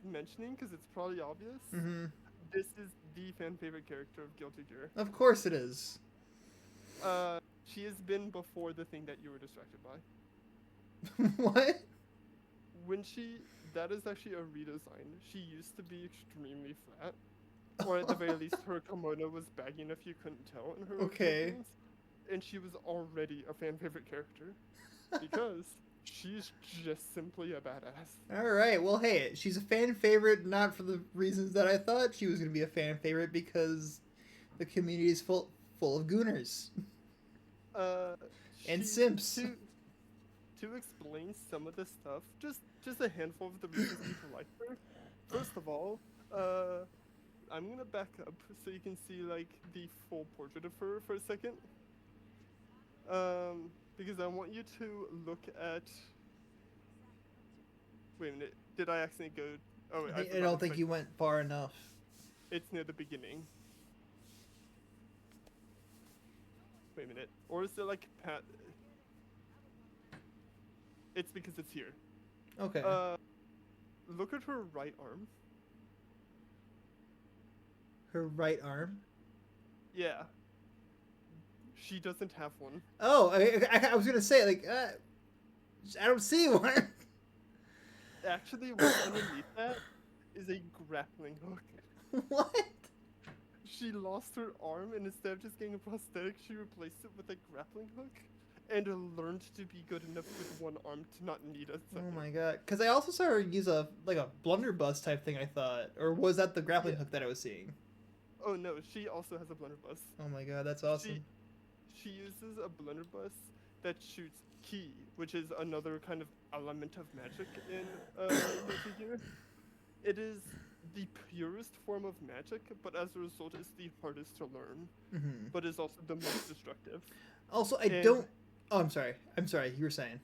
mentioning because it's probably obvious. Mm-hmm. This is the fan favorite character of Guilty Gear. Of course it is. She has been before the thing that you were distracted by. What? When that is actually a redesign. She used to be extremely flat, or at the very least, her kimono was baggy enough you couldn't tell in her. Okay. Opinions, and she was already a fan favorite character because she's just simply a badass. Alright, well, hey, she's a fan favorite not for the reasons that I thought she was going to be a fan favorite because the community is full of gooners. And simps. To explain some of the stuff, just a handful of the reasons people like her. First of all, I'm gonna back up so you can see like the full portrait of her for a second. Because I want you to look at. Wait a minute, did I accidentally go? Oh, wait, I don't think you went far enough. It's near the beginning. Wait a minute, or is it like Pat? It's because it's here. Okay. Look at her right arm. Her right arm? Yeah. She doesn't have one. Oh, I was going to say, like, I don't see one. Actually, what's underneath that is a grappling hook. What? She lost her arm, and instead of just getting a prosthetic, she replaced it with a grappling hook. and learned to be good enough with one arm to not need a Oh second. my god! Because I also saw her use a blunderbuss type thing. I thought, or was that the grappling Yeah. hook that I was seeing? Oh no, she also has a blunderbuss. Oh my god, that's She awesome. she uses a blunderbuss that shoots ki, which is another kind of element of magic in TehhKyu. It is the purest form of magic, but as a result, it's the hardest to learn, Hmm. but is also the most destructive. Also, I And don't. Oh, I'm sorry. I'm sorry. You were saying.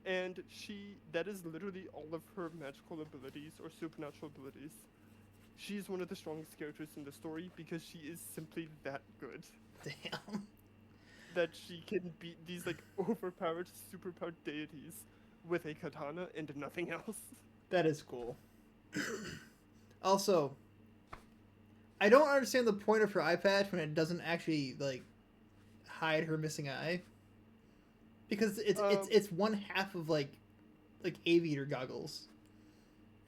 and she that is literally all of her magical abilities or supernatural abilities. She's one of the strongest characters in the story because she is simply that good. Damn. That she can beat these like overpowered, superpowered deities with a katana and nothing else. That is cool. Also, I don't understand the point of her eye patch when it doesn't actually hide her missing eye. Because it's it's Um, it's one half of aviator goggles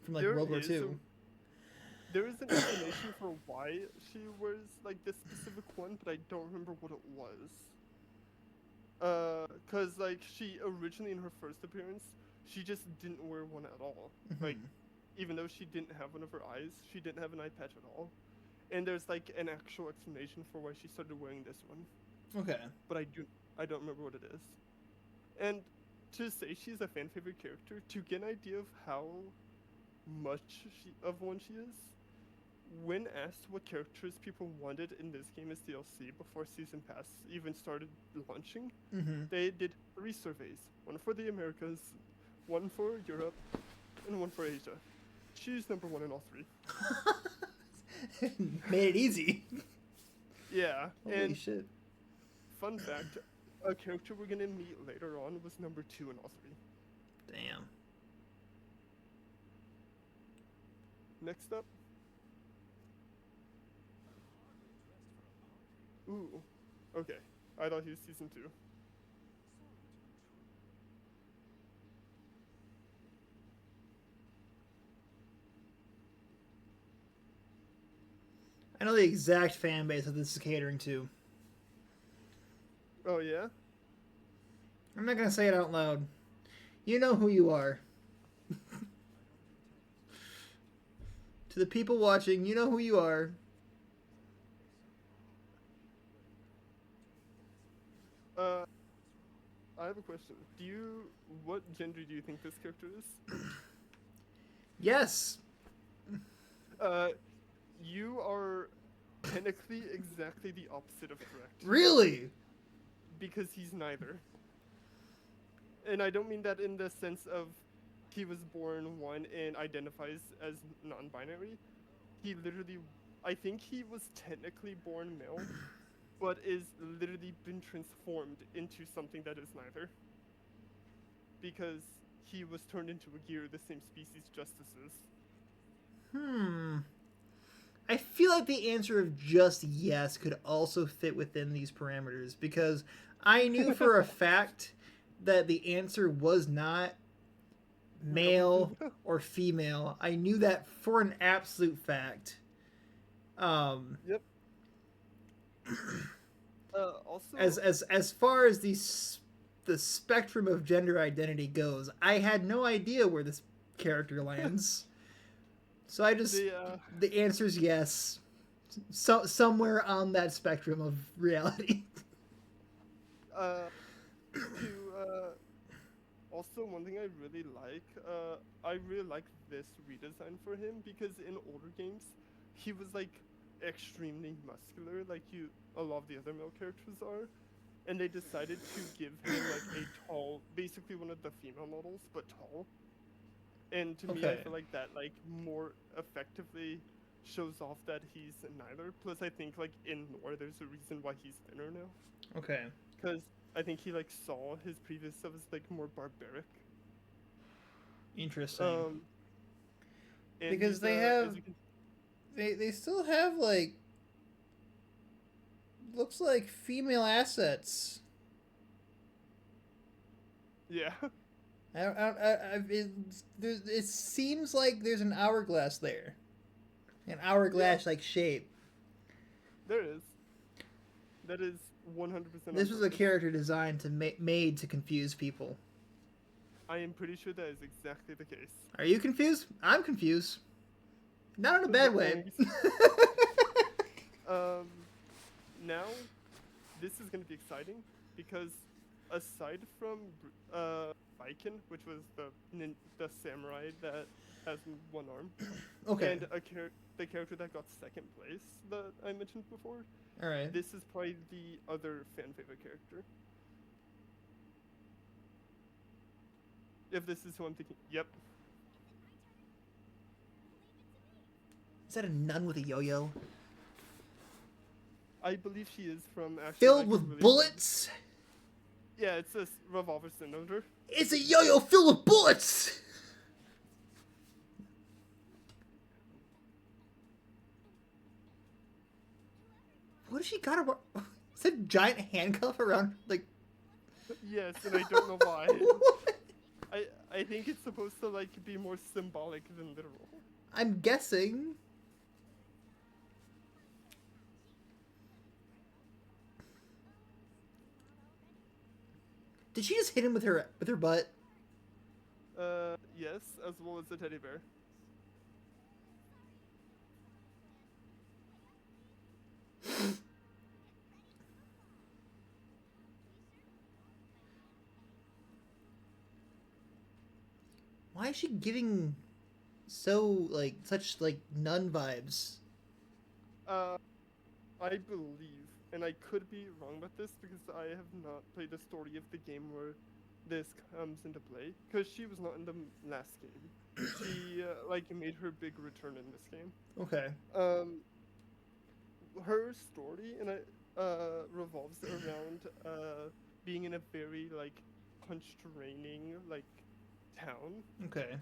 from there World War is a II. there is an explanation for why she wears like this specific one, but I don't remember what it was. Cause like she originally in her first appearance, she just didn't wear one at all. Like, Hmm. even though she didn't have one of her eyes, she didn't have an eye patch at all. And there's like an actual explanation for why she started wearing this one, Okay. but I don't remember what it is. And to say she's a fan favorite character, to get an idea of how much of one she is, when asked what characters people wanted in this game as DLC before Season Pass even started launching, Hmm. they did 3 surveys: one for the Americas, one for Europe, and one for Asia. She's number one in all 3. Made it easy. Yeah, Holy and shit. fun fact, a character we're gonna meet later on was number 2 in all 3. Damn. Next up, ooh, okay, I thought he was Season 2. I know the exact fan base that this is catering to. Oh yeah? I'm not gonna say it out loud. You know who you are. To the people watching, you know who you are. Uh, I have a question. What gender do you think this character is? Yes. Uh, you are technically exactly the opposite of correct. Really? Because he's neither. And I don't mean that in the sense of he was born one and identifies as non binary. He literally, I think he was technically born male, but is literally been transformed into something that is neither. Because he was turned into a gear, the same species justice is. Hmm. I feel like the answer of just yes could also fit within these parameters because I knew for a fact that the answer was not male or female. I knew that for an absolute fact. Um, Yep. Also, as far as the spectrum of gender identity goes, I had no idea where this character lands. So I just the the answer is yes. So somewhere on that spectrum of reality. uh to also one thing I really like this redesign for him because in older games he was like extremely muscular like you a lot of the other male characters are, and they decided to give him like a tall, basically one of the female models but tall. And to me I Okay. feel like that like more effectively shows off that he's neither. Plus I think like in lore there's a reason why he's thinner now, Okay. because I think he like saw his previous stuff as like more barbaric. Interesting. Um, and Because he's they as have you can, they still have looks like female assets. yeah, It seems like there's an hourglass there, an yeah, hourglass like shape. there is. That is 100% on This was a purpose. character designed to made to confuse people. I am pretty sure that is exactly the case. Are you confused? I'm confused. Not in a The bad way. only now this is going to be exciting because aside from Viken, which was the samurai that has one arm, Okay. and the character that got second place that I mentioned before, All right. this is probably the other fan favorite character. If this is who I'm thinking, yep. Is that a nun with a yo-yo? I believe she is from actually Filled like, with really bullets? Yeah, it's a revolver cylinder. It's a yo-yo filled with bullets! What has she got about? Is that a giant handcuff around, like... Yes, and I don't know why. What? I think it's supposed to like be more symbolic than literal. I'm guessing. Did she just hit him with her butt? Yes, as well as the teddy bear. Why is she giving so like such like nun vibes? I believe, and I could be wrong about this because I have not played the story of the game where this comes into play. Because she was not in the last game. She like made her big return in this game. Okay. Her story and revolves around being in a very like constraining like town. Okay.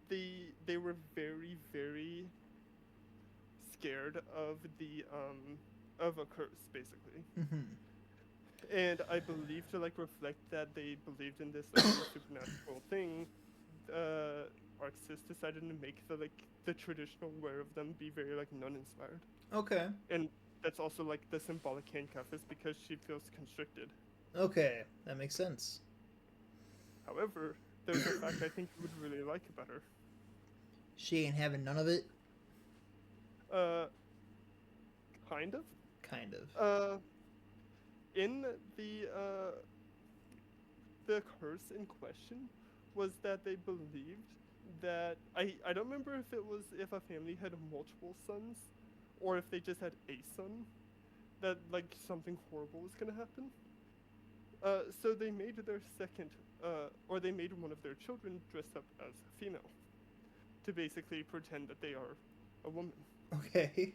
They were very scared of the of a curse basically. Mm-hmm. And I believe to like reflect that they believed in this like, supernatural thing, Arxis decided to make the traditional wear of them be very like nun inspired. Okay. And that's also like the symbolic handcuff is because she feels constricted. Okay, that makes sense. However, there's a fact I think you would really like about her. She ain't having none of it. Kind of. Kind of. In the curse in question was that they believed that I don't remember if a family had multiple sons or if they just had a son, that like something horrible was gonna happen. So they made their second or they made one of their children dress up as a female to basically pretend that they are a woman. Okay.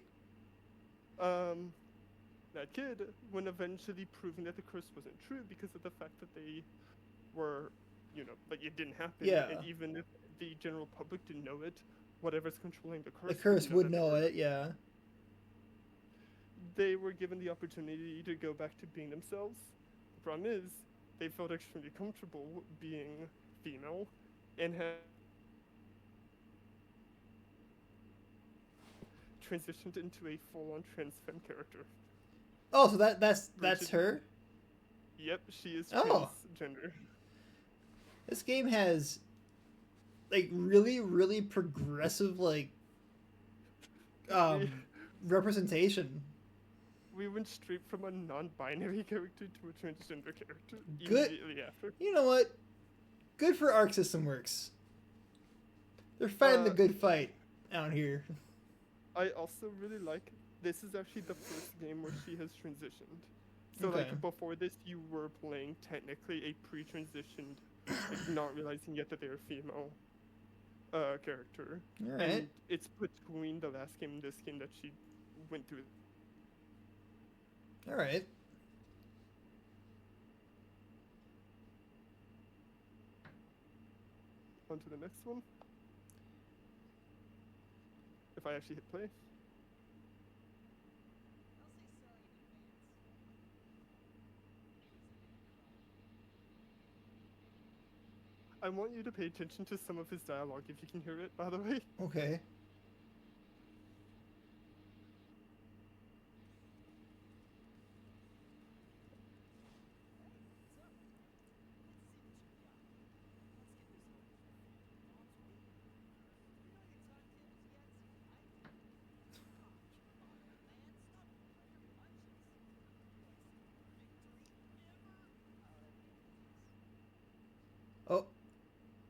That kid, when eventually proven that the curse wasn't true because of the fact that they were, like it didn't happen, Yeah. and even if the general public didn't know it, whatever's controlling the curse, The curse would that they know were- it, yeah. They were given the opportunity to go back to being themselves. The problem is, they felt extremely comfortable being female, and had transitioned into a full-on trans femme character. Oh, so that's her? Yep, she is Oh. transgender. This game has like really progressive like representation. We went straight from a non-binary character to a transgender character Good. immediately after. You know what? Good for Arc System Works. They're fighting the good fight out here. I also really like, this is actually the first game where she has transitioned. So Okay. like before this you were playing technically a pre-transitioned, like not realizing yet that they're a female character. Alright. And it's between the last game and this game that she went through. Alright. On to the next one. If I actually hit play. I want you to pay attention to some of his dialogue if you can hear it, by the way. Okay.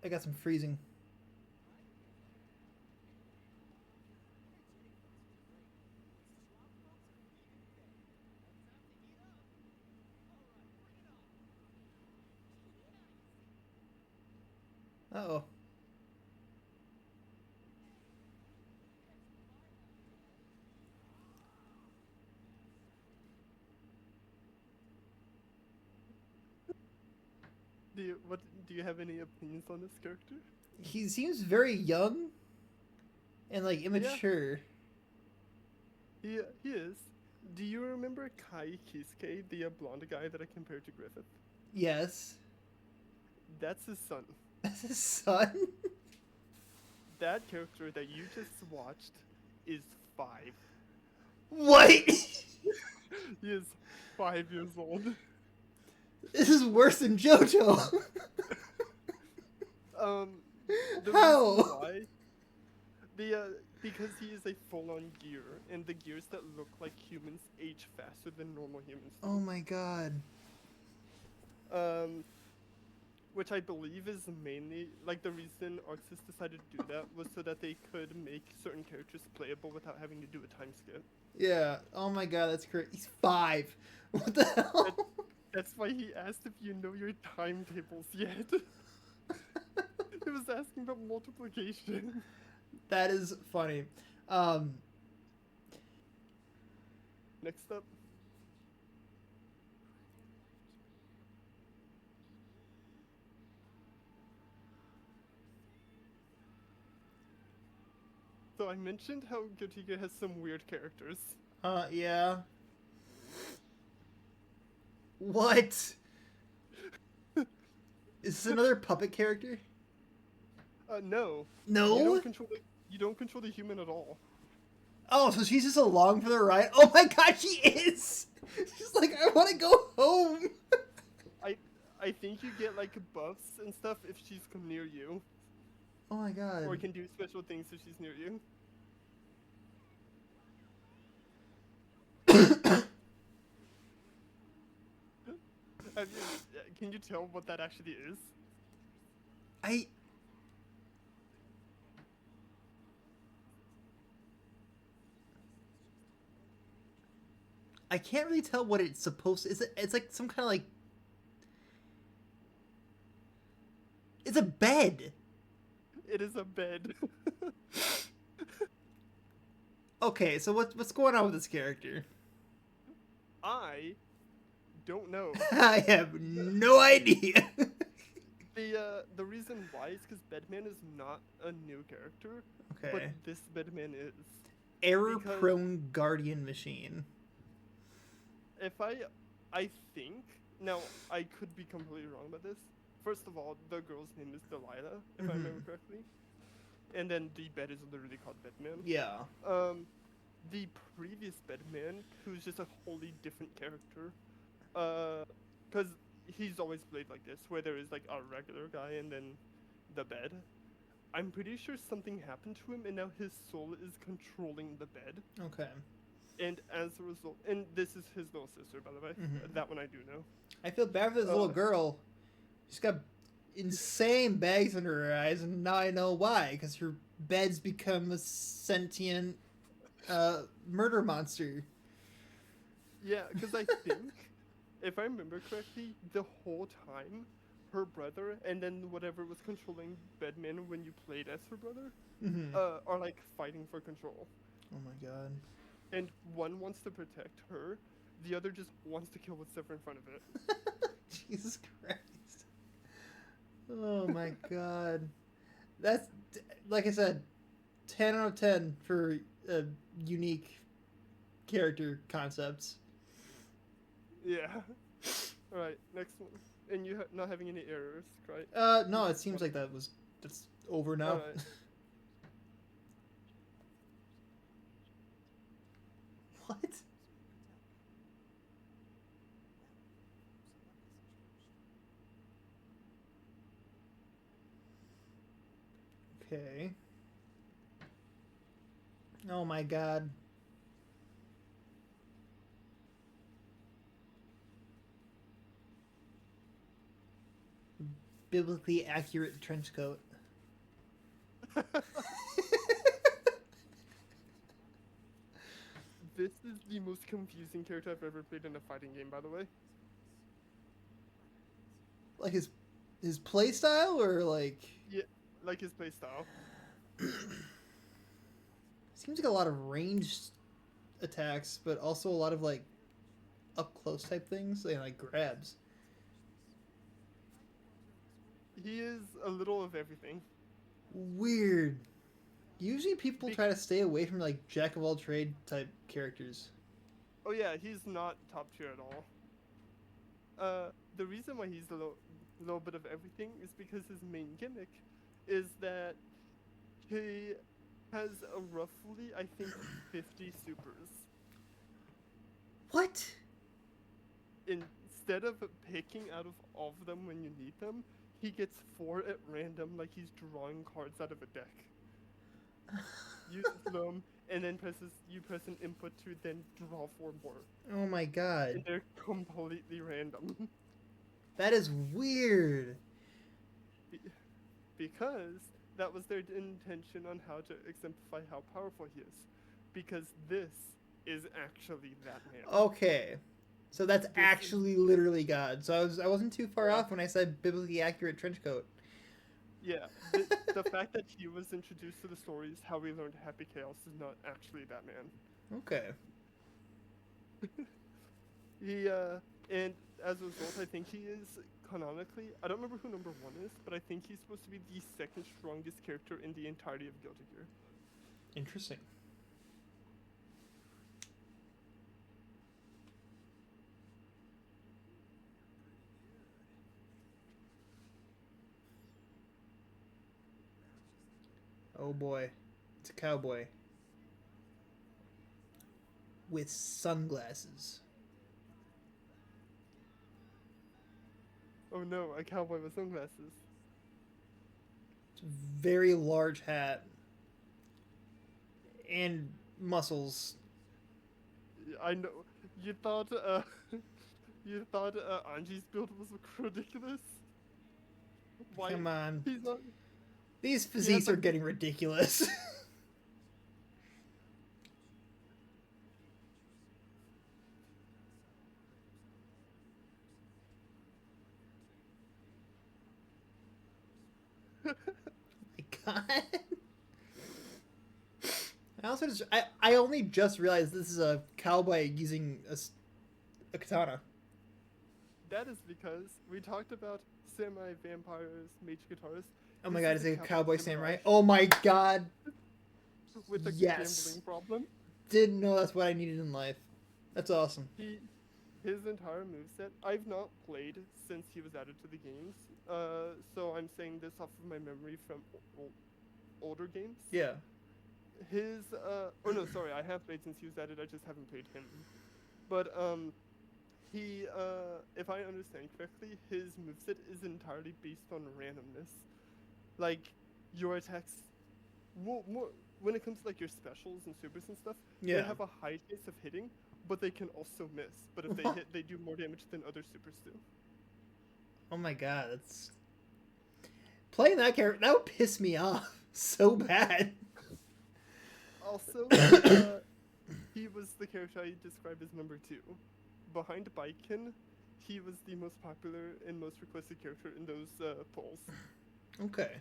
I got some freezing. Uh-oh. Do you have any opinions on this character? He seems very young and like Yeah, immature. he is. Do you remember Kai Kisuke, the blonde guy that I compared to Griffith? Yes. That's his son. That's his son? That character that you just watched is 5. What? He is 5 years old. This is worse than JoJo. The How? reason why, because he is a full-on gear, and the gears that look like humans age faster than normal humans do. Oh my god. Which I believe is mainly, like, the reason Arxis decided to do that was so that they could make certain characters playable without having to do a time skip. Yeah. Oh my god, that's crazy. He's 5. What the hell? That's why he asked if you know your timetables yet. He was asking about multiplication. That is funny. Next up. So I mentioned how Gotiga has some weird characters. Yeah. What? Is this another puppet character? No. No? You don't control the human at all. Oh, so she's just along for the ride? Oh my god, she is! She's like, I want to go home! I think you get like buffs and stuff if she's near you. Oh my god. Or can do special things if she's near you. Can you tell what that actually is? I can't really tell what it's supposed to... It's like some kind of like... It's a bed! It is a bed. Okay, so what's going on with this character? I don't know. I have no idea. The reason why is because Bedman is not a new character. Okay. But this Bedman is. Error-prone guardian machine. If I think, now I could be completely wrong about this. First of all, the girl's name is Delilah, if I remember correctly. And then the bed is literally called Bedman. Yeah. The previous Bedman, who's just a wholly different character, because he's always played like this, where there is like a regular guy and then the bed. I'm pretty sure something happened to him, and now his soul is controlling the bed. Okay. And as a result, and this is his little sister, by the way. That one I do know. I feel bad for this little girl. She's got insane bags under her eyes, and now I know why. Because her bed's become a sentient murder monster. Yeah, because I think, if I remember correctly, the whole time, her brother and then whatever was controlling Bedman when you played as her brother, are like fighting for control. Oh my god. And one wants to protect her, the other just wants to kill what's ever in front of it. Jesus Christ. Oh my god. That's, like I said, 10 out of 10 for unique character concepts. Yeah. Alright, next one. And you not having any errors, right? No, it seems like that's over now. Alright. What? Okay. Oh my god. biblically accurate trench coat. This is the most confusing character I've ever played in a fighting game, by the way. Like his play style, or like Yeah, like his playstyle. seems like a lot of ranged attacks, but also a lot of like up close type things and like grabs. He is a little of everything. Weird. Usually people Be- try to stay away from like jack of all trade type characters. oh yeah, he's not top tier at all. The reason why he's a little bit of everything is because his main gimmick is that he has a roughly, I think, 50 supers. What? Instead of picking out of all of them when you need them, he gets 4 at random, like he's drawing cards out of a deck. Uses them, and then press an input to then draw 4 more. Oh my god. And they're completely random. That is weird. Because that was their intention on how to exemplify how powerful he is. Because this is actually that man. Okay. So that's actually literally God. So I wasn't too far off when I said biblically accurate trench coat. Yeah, the fact that he was introduced to the stories, how we learned Happy Chaos, is not actually that man. Okay. He, and as a result, I think he is canonically, I don't remember who number 1 is, but I think he's supposed to be the second strongest character in the entirety of Guilty Gear. Interesting. Oh boy. It's a cowboy. With sunglasses. Oh no, a cowboy with sunglasses. It's a very large hat. And muscles. I know. You thought, Anji's build was ridiculous? Why? Come on. He's not. These physiques are getting ridiculous. Oh my god. I only just realized this is a cowboy using a katana. That is because we talked about samurai, vampires, mage guitars. Oh my This god, is it's a cowboy samurai. samurai Oh my god. with a Yes. gambling problem. Didn't know that's what I needed in life. That's awesome. His entire moveset, I've not played since he was added to the games. So I'm saying this off of my memory from older games. Yeah. Oh no, sorry, I have played since he was added, I just haven't played him. But, he, if I understand correctly, his moveset is entirely based on randomness. Like, your attacks, when it comes to like your specials and supers and stuff, Yeah. they have a high chance of hitting, but they can also miss. But if they hit, they do more damage than other supers do. Oh my god, that's... Playing that character, that would piss me off so bad. Also, he was the character I described as number 2. Behind Baiken, he was the most popular and most requested character in those polls. Okay.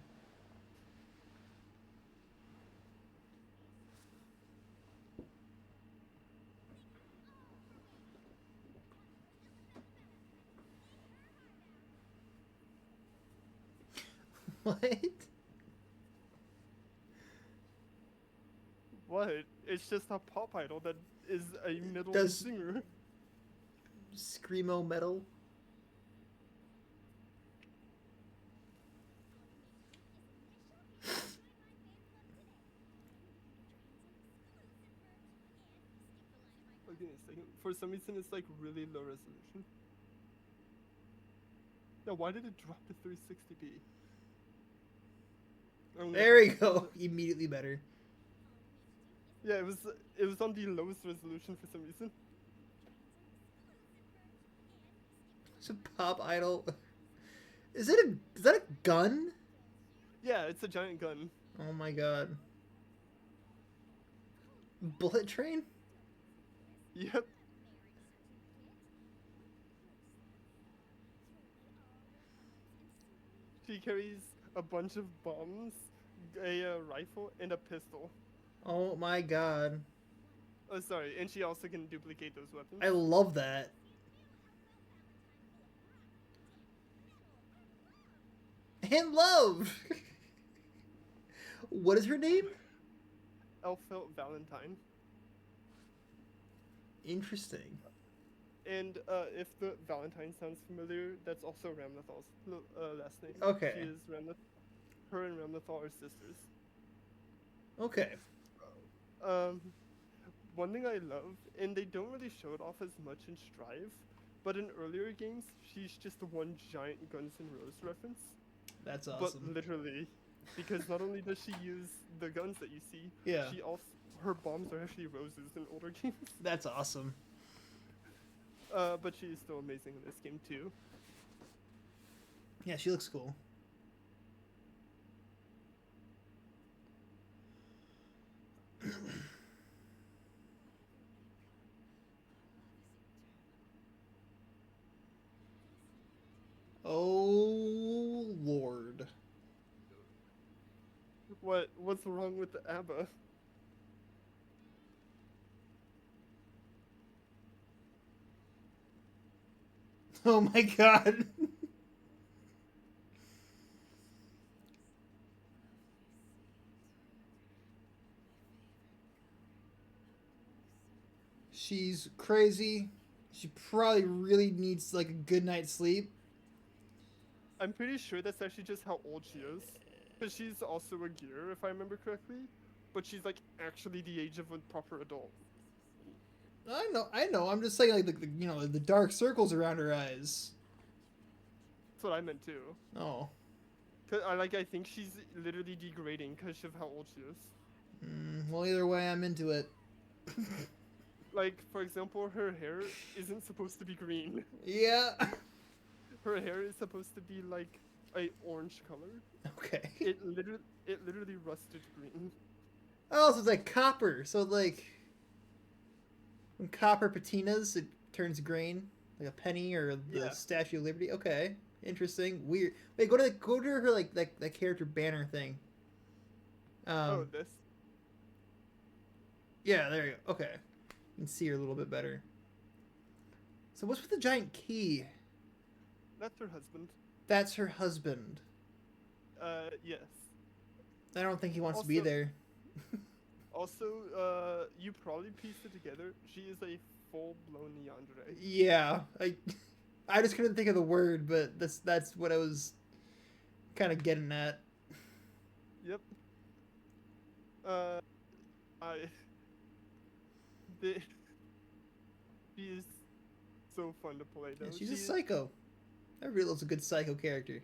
What? What? It's just a pop idol that is a middle Does- singer. Screamo metal? Okay, a second. For some reason, it's like really low resolution. Now, why did it drop to 360p? There we go. Immediately better. Yeah, it was on the lowest resolution for some reason. It's a pop idol. Is that a gun? Yeah, it's a giant gun. Oh my god. Bullet train? Yep. She carries a bunch of bombs, a rifle, and a pistol. Oh my god. Oh, sorry, and she also can duplicate those weapons. I love that. And love! What is her name? Elfelt Valentine. Interesting. And if the Valentine sounds familiar, that's also Ramnathal's last name. Okay. She is Ramnath. Her and Ramnathal are sisters. Okay. One thing I love, and they don't really show it off as much in Strive, but in earlier games, she's just the one giant Guns N' Roses reference. That's awesome. But literally, because not only does she use the guns that you see, Yeah. she also her bombs are actually roses in older games. That's awesome. But she is still amazing in this game too. Yeah, she looks cool. Oh Lord. What's wrong with the ABBA? Oh my god. She's crazy. She probably really needs like a good night's sleep. I'm pretty sure that's actually just how old she is. Because she's also a gear, if I remember correctly. But she's like actually the age of a proper adult. I know. I'm just saying like the dark circles around her eyes. That's what I meant too. Oh. Cause I think she's literally degrading because of how old she is. Well, either way, I'm into it. Like, for example, her hair isn't supposed to be green. Yeah. Her hair is supposed to be like a orange color. Okay. It literally rusted green. Oh, so it's like copper. So like when copper patinas, it turns green, like a penny or the Yeah. Statue of Liberty. Okay, interesting. Weird. Wait, go to her like that character banner thing. Oh, this. Yeah, there you go. Okay, you can see her a little bit better. So what's with the giant key? That's her husband. That's her husband. Yes. I don't think he wants to be Also- there. Also, you probably pieced it together. She is a full-blown yandere. Yeah, I just couldn't think of the word, but that's what I was kind of getting at. Yep. I. She is so fun to play though. Yeah, she's a psycho. That really looks a good psycho character.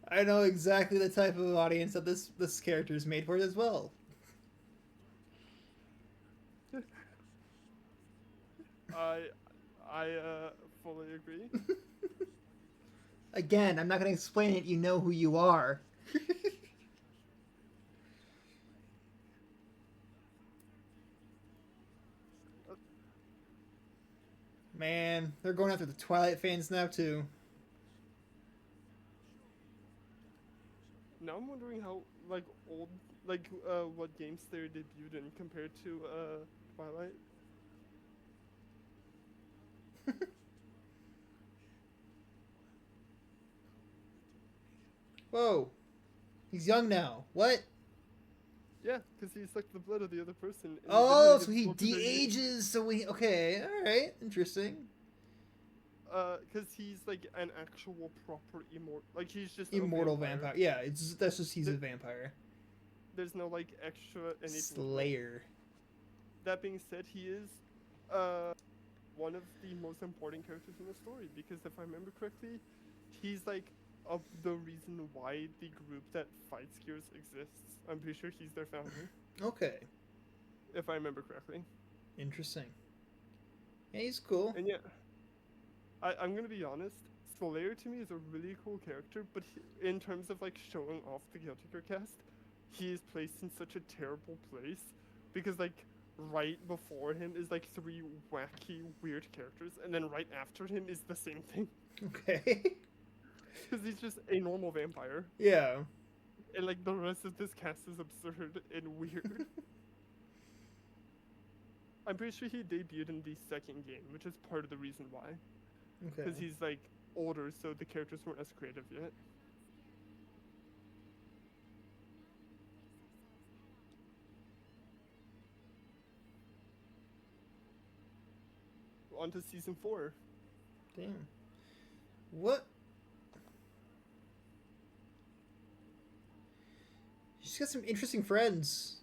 I know exactly the type of audience that this character is made for as well. I fully agree. Again, I'm not going to explain it. You know who you are. Man, they're going after the Twilight fans now too. Now I'm wondering how old what games they're debuted in compared to Twilight. Whoa, he's young now. What? Yeah, because he's like the blood of the other person. and Oh, literally so gets he pulled to their knees. de-ages. So we okay. All right, interesting. Because he's like an actual proper immortal. Like he's just Immortal a vampire. Yeah, that's just he's a vampire. There's no like extra anything. Slayer. That being said, he is one of the most important characters in the story, because if I remember correctly, he's like of the reason why the group that fights Gears exists. I'm pretty sure he's their founder, Okay. if I remember correctly. Interesting. Yeah, he's cool. And yeah, I'm gonna be honest. Slayer to me is a really cool character, but in terms of like showing off the Guilty Gear cast, he is placed in such a terrible place because like right before him is like three wacky weird characters, and then right after him is the same thing Okay. because he's just a normal vampire, Yeah. and like the rest of this cast is absurd and weird. I'm pretty sure he debuted in the second game, which is part of the reason why. Okay. Because he's like older, so the characters weren't as creative yet. On to season 4. Damn. What? She's got some interesting friends.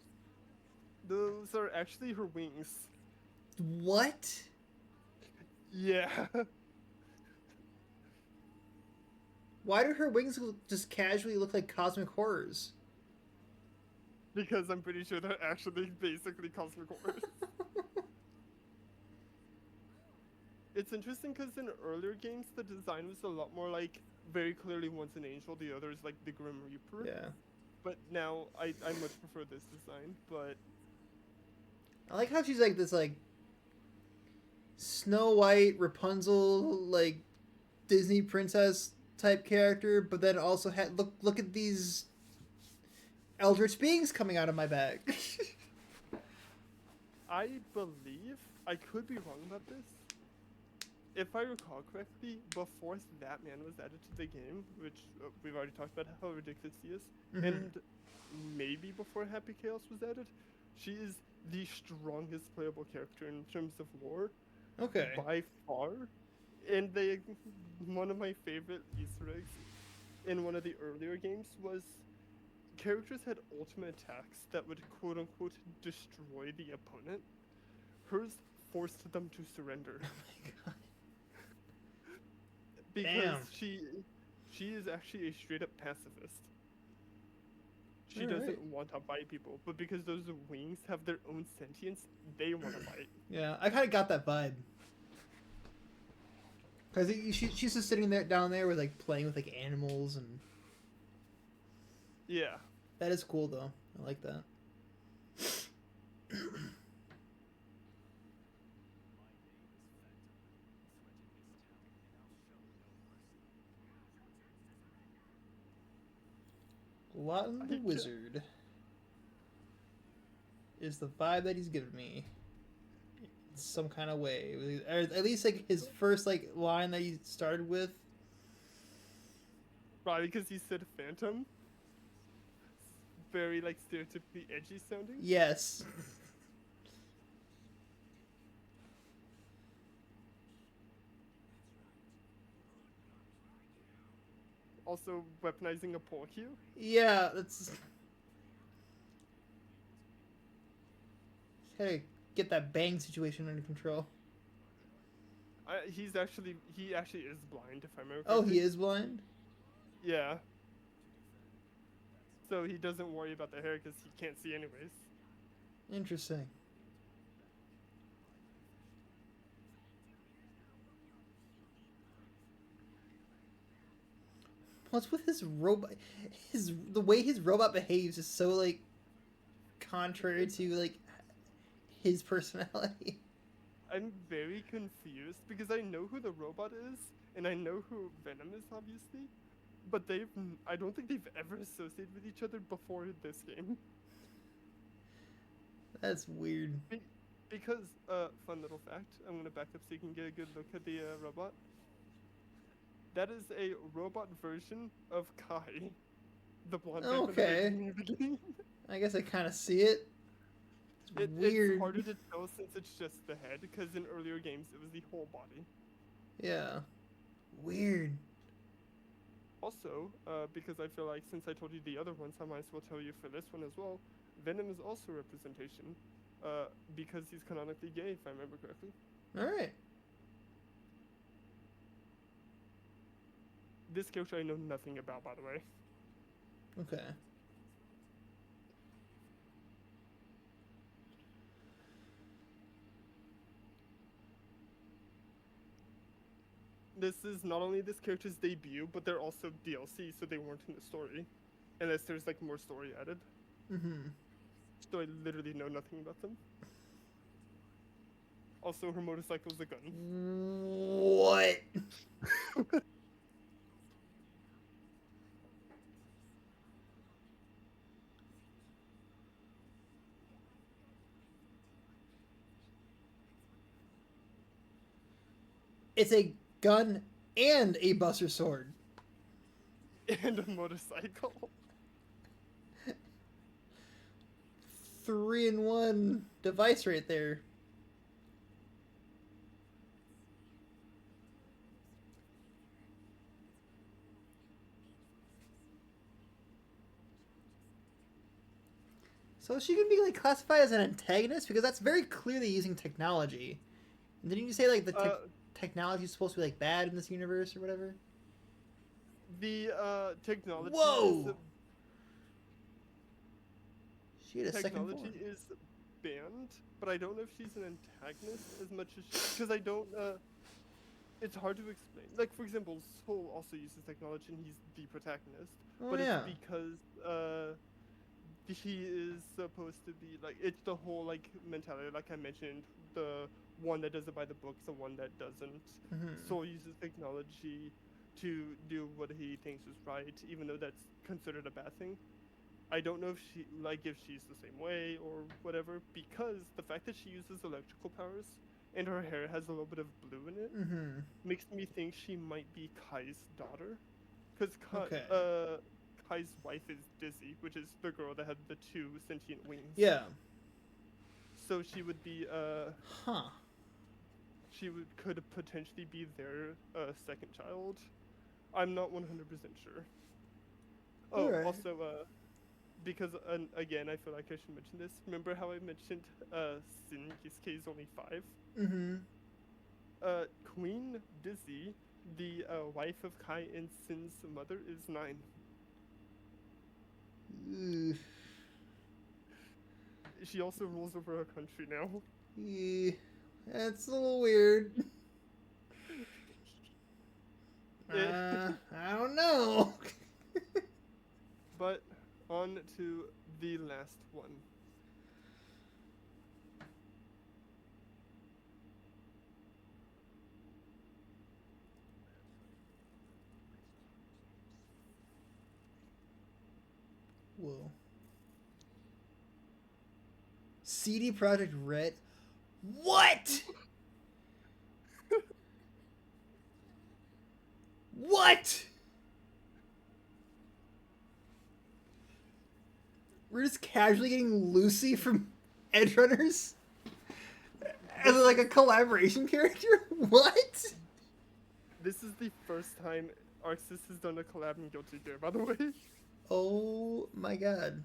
Those are actually her wings. What? Yeah. Why do her wings just casually look like cosmic horrors? Because I'm pretty sure they're actually basically cosmic horrors. It's interesting because in earlier games, the design was a lot more like very clearly one's an angel, the other is like the Grim Reaper. Yeah. But now I much prefer this design, but I like how she's like this like Snow White, Rapunzel, like Disney princess type character, but then also had look at these eldritch beings coming out of my bag. I believe, I could be wrong about this. If I recall correctly, before that man was added to the game, which we've already talked about how ridiculous he is, and maybe before Happy Chaos was added, she is the strongest playable character in terms of lore. Okay. By far. And one of my favorite Easter eggs in one of the earlier games was characters had ultimate attacks that would quote unquote destroy the opponent. Hers forced them to surrender. Oh my god. Because Damn. she is actually a straight up pacifist. She Alright. doesn't want to fight people, but because those wings have their own sentience, they want to fight. Yeah, I kind of got that vibe. Cause she's just sitting there down there with like playing with like animals and Yeah. that is cool though. I like that. Lawton the Wizard is the vibe that he's given me. In some kind of way, or at least like his first like line that he started with. Probably because he said phantom. Very like stereotypically edgy sounding. Yes. Also weaponizing a pole cue. Yeah, that's. Gotta get that bang situation under control. He actually is blind if I remember Oh, correctly. he is blind? Yeah. So he doesn't worry about the hair because he can't see anyways. Interesting. What's with his robot? The way his robot behaves is so like contrary to like his personality. I'm very confused because I know who the robot is and I know who Venom is obviously, but I don't think they've ever associated with each other before this game. That's weird. Because fun little fact, I'm gonna back up so you can get a good look at the robot. That is a robot version of Kai, the blonde vampire Okay. in the beginning. I guess I kind of see it. It's weird. It's harder to tell since it's just the head, because in earlier games it was the whole body. Yeah. Weird. Also, because I feel like since I told you the other ones, I might as well tell you for this one as well. Venom is also representation, because he's canonically gay, if I remember correctly. All right. This character I know nothing about, by the way. Okay. This is not only this character's debut, but they're also DLC, so they weren't in the story. Unless there's like more story added. Mm-hmm. So I literally know nothing about them. Also, her motorcycle's a gun. What? It's a gun and a Buster Sword. And a motorcycle. 3-in-1 device right there. So is she gonna be like classified as an antagonist? Because that's very clearly using technology. And didn't you say like the technology is supposed to be like bad in this universe or whatever? The technology Whoa! She had a second technology form. is banned, but I don't know if she's an antagonist as much as because I don't. It's hard to explain. Like for example, Soul also uses technology, and he's the protagonist. Oh But yeah. it's because he is supposed to be like it's the whole like mentality. Like I mentioned, the one that does it by the books, the one that doesn't. Mm-hmm. Soul uses technology to do what he thinks is right, even though that's considered a bad thing. I don't know if she's the same way or whatever, because the fact that she uses electrical powers and her hair has a little bit of blue in it Mm-hmm. makes me think she might be Kai's daughter. Because Okay. Kai's wife is Dizzy, which is the girl that had the 2 sentient wings. Yeah. So she would be Huh. could potentially be their second child. I'm not 100% sure. Oh, Alright. also because again, I feel like I should mention this. Remember how I mentioned Sin Kisuke is only 5? Mm-hmm. Queen Dizzy, the wife of Kai and Sin's mother, is 9. She also rules over her country now. That's a little weird. It, I don't know. but on to the last one. Whoa. CD Projekt Red. What? What? We're just casually getting Lucy from Edge Runners as like a collaboration character. What? This is the first time Arxis has done a collab in Guilty Gear, by the way. Oh my god.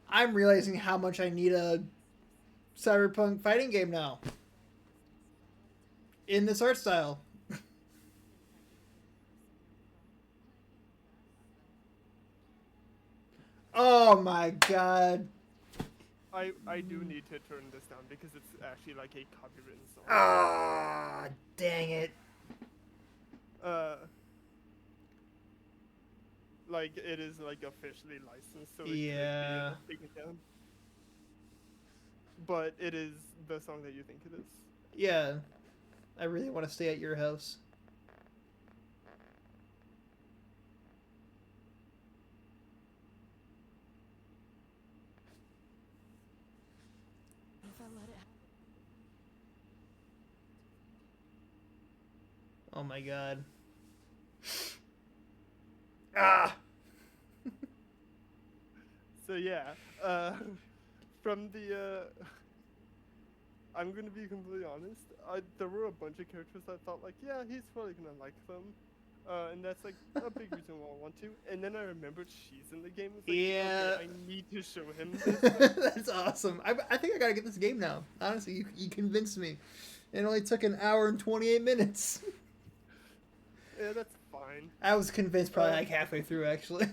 I'm realizing how much I need a cyberpunk fighting game now. In this art style. Oh my god. I do need to turn this down because it's actually like a copywritten song. Ah, dang it. Like it is like officially licensed, so it Yeah. could be taken down. But it is the song that you think it is. Yeah. I really want to stay at your house. If I let it Oh my god. Ah! So yeah, from the I'm gonna be completely honest. There were a bunch of characters I thought like, yeah, he's probably gonna like them. And that's like a big reason why I want to. And then I remembered she's in the game. It's like, Yeah. okay, I need to show him this. Now. That's awesome. I think I gotta get this game now. Honestly, you convinced me. It only took an hour and 28 minutes. Yeah, that's fine. I was convinced probably like halfway through, actually.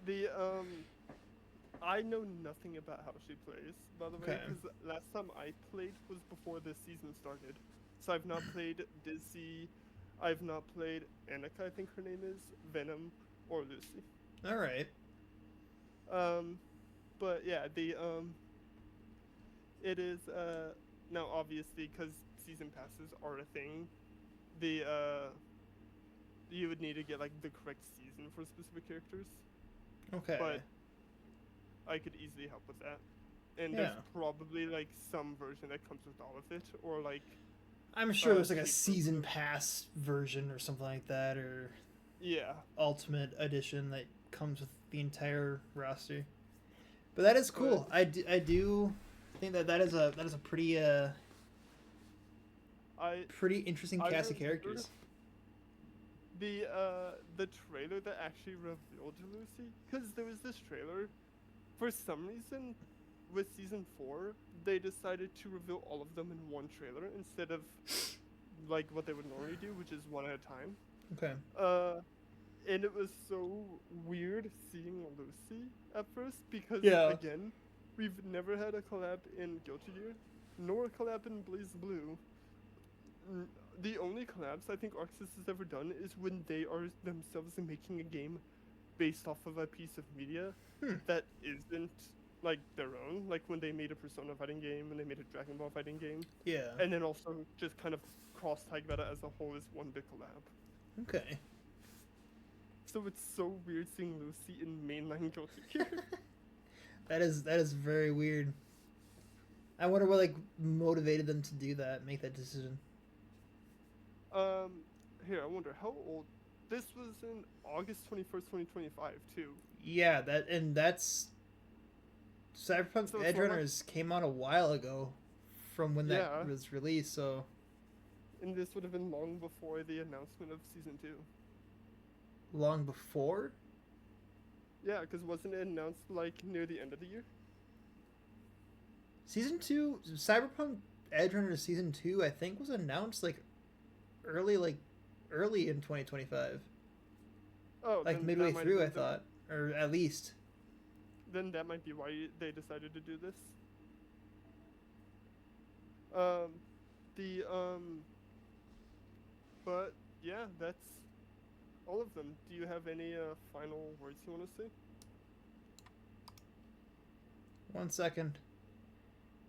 The I know nothing about how she plays, by the way, Okay. because last time I played was before this season started. So I've not played Dizzy, I've not played Annika, I think her name is, Venom, or Lucy. All right. But yeah, it is, now obviously, because season passes are a thing, the, you would need to get, like, the correct season for specific characters. Okay. But I could easily help with that. And Yeah. there's probably like some version that comes with all of it, or like I'm sure there's like a cheap season version. pass version or something like that, or Yeah, ultimate edition that comes with the entire roster. But that is cool. But- I do think that is a pretty I pretty interesting I cast of remember- characters. the trailer that actually revealed Lucy, because there was this trailer, for some reason, with season 4, they decided to reveal all of them in one trailer instead of like what they would normally do, which is one at a time. Okay. And it was so weird seeing Lucy at first because Yeah. again, we've never had a collab in Guilty Gear, nor a collab in Blaze Blue. The only collabs I think Arxis has ever done is when they are themselves making a game based off of a piece of media that isn't like their own, like when they made a Persona fighting game and they made a Dragon Ball fighting game, Yeah. and then also just kind of cross Taigara as a whole as one big collab. Okay. So it's so weird seeing Lucy in mainline Guilty Gear. That is very weird. I wonder what like motivated them to do that, make that decision. Here, I wonder how old. This was in August 21st, 2025, too. Yeah, that's Cyberpunk So Edge for what- Runners came out a while ago from when that Yeah. was released, so And this would have been long before the announcement of Season 2. long before? Yeah, because wasn't it announced, like, near the end of the year? Season 2 Cyberpunk Edge Runners Season 2 I think was announced early in 2025. Oh, Like then midway that might through I have been thought, or at least. Then that might be why they decided to do this. But yeah, that's all of them. Do you have any final words you want to say? 1 second.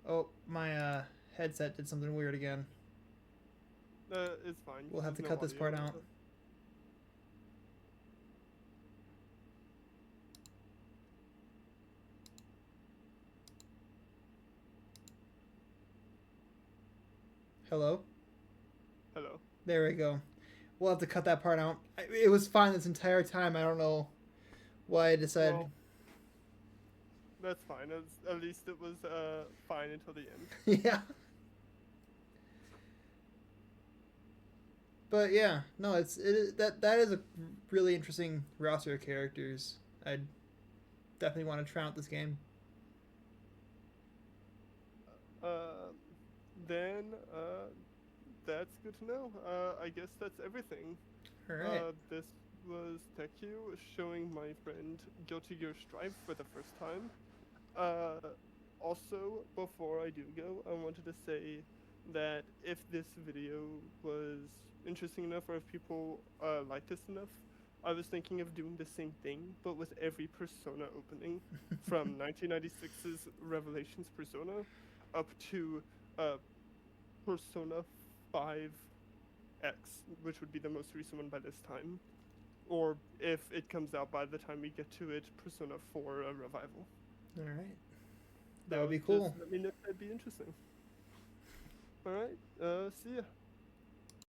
Oh, my headset did something weird again. It's fine. We'll have to There's cut no this audio. part out. Hello? Hello. There we go. We'll have to cut that part out. It was fine this entire time. I don't know why I decided. Well, that's fine. At least it was fine until the end. Yeah. But yeah, no, that is a really interesting roster of characters. I'd definitely want to try out this game. Then that's good to know. I guess that's everything. All right. This was TehhKyu showing my friend Guilty Gear Strive for the first time. Also, before I do go, I wanted to say that if this video was interesting enough or if people like this enough, I was thinking of doing the same thing, but with every Persona opening from 1996's Revelations Persona up to Persona 5X, which would be the most recent one by this time. Or if it comes out by the time we get to it, Persona 4 Revival. All right. That would be cool. Just let me know if that'd be interesting. Alright, see ya.